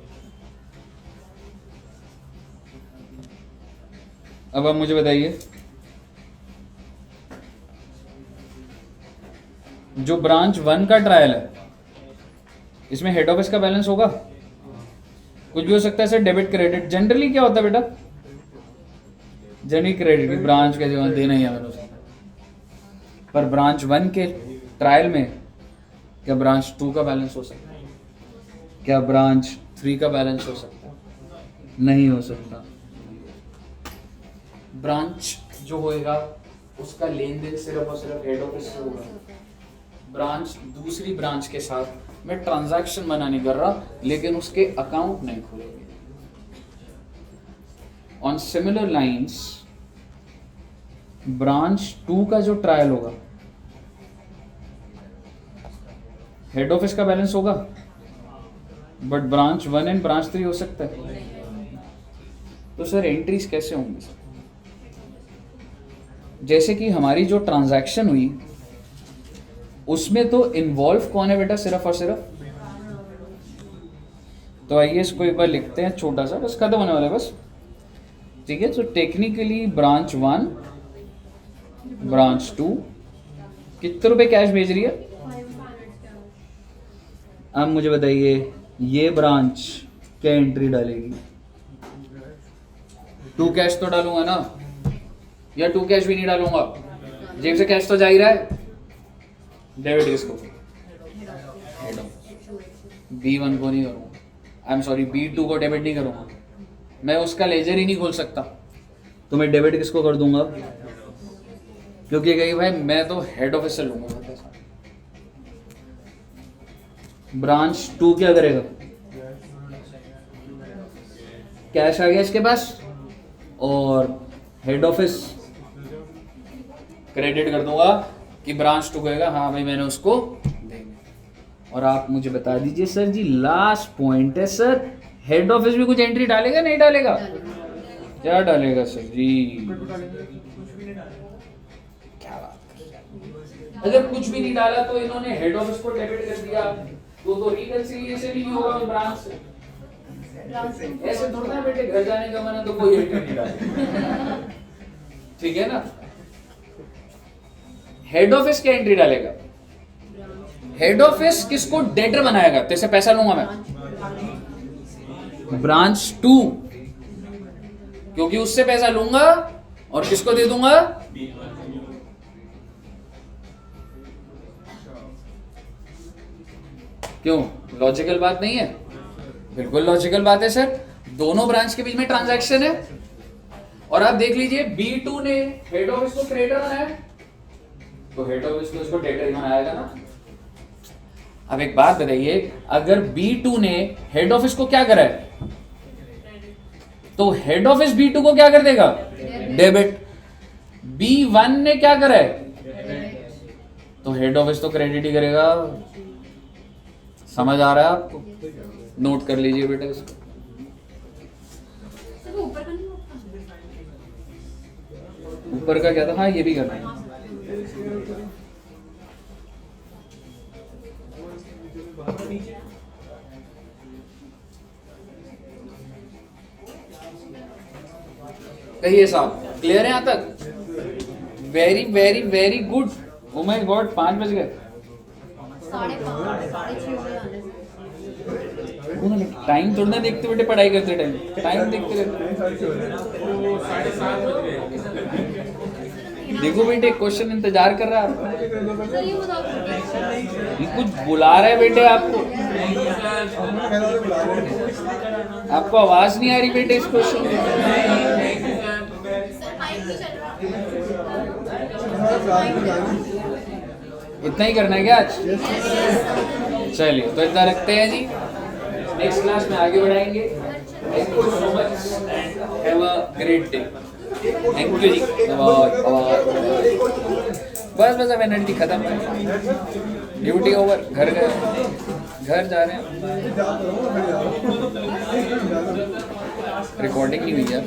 अब आप मुझे बताइए जो ब्रांच 1 का ट्रायल है इसमें हेड ऑफिस का बैलेंस होगा? कुछ भी हो सकता है सर, डेबिट क्रेडिट। जनरली क्या होता है बेटा? जनरली क्रेडिट ब्रांच के जो देना ही है मैंने उसको। पर ब्रांच 1 के ट्रायल में क्या ब्रांच 2 का बैलेंस हो सकता है? क्या ब्रांच 3 का बैलेंस हो सकता है? नहीं हो सकता। ब्रांच जो होएगा उसका लेन देन सिर्फ और सिर्फ हेड ऑफिस से होगा। ब्रांच दूसरी ब्रांच के साथ मैं ट्रांजैक्शन बना नहीं कर रहा, लेकिन उसके अकाउंट नहीं खुलेंगे। ऑन सिमिलर लाइंस ब्रांच 2 का जो ट्रायल होगा हेड ऑफिस का बैलेंस होगा, बट ब्रांच 1 एंड ब्रांच 3 हो सकता है। तो सर एंट्रीज कैसे होंगी सर? जैसे कि हमारी जो ट्रांजैक्शन हुई उसमें तो इन्वॉल्व कौन है बेटा? सिर्फ और सिर्फ। तो आइए इसको एक बार लिखते हैं, छोटा सा, बस खत्म होने वाला है बस। ठीक है, तो टेक्निकली ब्रांच 1 ब्रांच 2 कितने रुपए कैश भेज रही है? अब मुझे बताइए ये ब्रांच क्या एंट्री डालेगी? 2 कैश तो डालूंगा ना, या 2 कैश भी नहीं डालूंगा? जेब से कैश तो जा ही रहा है। डेबिट किसको? B1 को नहीं करूंगा, आई एम सॉरी B2 को डेबिट नहीं करूंगा, मैं उसका लेजर ही नहीं खोल सकता। तो मैं डेबिट किसको कर दूंगा? क्योंकि कही भाई मैं तो हेड ऑफिस से लूंगा पैसा। ब्रांच 2 क्या करेगा? कैश आ गया इसके पास और हेड ऑफिस क्रेडिट कर दूंगा कि ब्रांच 2 कहेगा हाँ भाई मैंने उसको देंगे। और आप मुझे बता दीजिए सर जी, लास्ट पॉइंट है सर, हेड ऑफिस भी कुछ एंट्री डालेगा नहीं डालेगा? क्या डालेगा सर जी? क्या बात कर रहे हैं? अगर कुछ भी नहीं डाला तो इन्होंने हेड ऑफिस को डेबिट कर दिया तो रिकंसिलिएशन ही नहीं होगा ब्रांच से। ऐसे थोड़ा ना बेटे, घर जाने का मन है तो कोई एंट्री नहीं डालेगा, ठीक है ना? हेड ऑफिस क्या एंट्री डालेगा? हेड ऑफिस किसको डेटर बनाएगा? तेरे से पैसा लूंगा मैं, ब्रांच 2, क्योंकि उससे पैसा लूंगा और किसको दे दूंगा? क्यों? लॉजिकल बात नहीं है? बिल्कुल लॉजिकल बात है सर। दोनों ब्रांच के बीच में ट्रांजैक्शन है और आप देख लीजिए B2 ने हेड ऑफिस को क्रेडिटर बनाया तो हेड ऑफिस को इसको डेटर बनाएगा ना। अब एक बात बताइए, अगर B2 ने हेड ऑफिस को क्या करा है तो हेड ऑफिस B2 को क्या कर देगा? डेबिट। B1 ने क्या करा है तो हेड ऑफिस तो क्रेडिट ही करेगा। समझ आ रहा है आपको? नोट कर लीजिए बेटा इसको। सर वो ऊपर का नहीं होता? ऊपर का क्या था? हाँ ये भी करना है। कहिए साहब, क्लियर है यहाँ तक? Very very very good. Oh my God, 5 बज गए। 5:30 6:30 हो गए आने से। टाइम थोड़ा ना देखते बेटे, पढ़ाई करते टाइम टाइम देखते रहते। वो 7:30 बज गए। देखो बेटे, क्वेश्चन इंतजार कर रहा है आपका। सर ये बताओ ये कुछ बुला रहा है बेटे आपको, आपको आवाज नहीं आ रही बेटे इस क्वेश्चन में। सर माइक नहीं चल रहा। इतना ही करना है क्या आज? चलिए तो इतना रखते हैं जी, नेक्स्ट क्लास में आगे बढ़ाएंगे। Thank you so much and have a great day. Thank you जी। बस बस अब एनर्जी खत्म है, ड्यूटी ओवर, घर गए, घर जा रहे हैं। रिकॉर्डिंग नहीं हुई यार।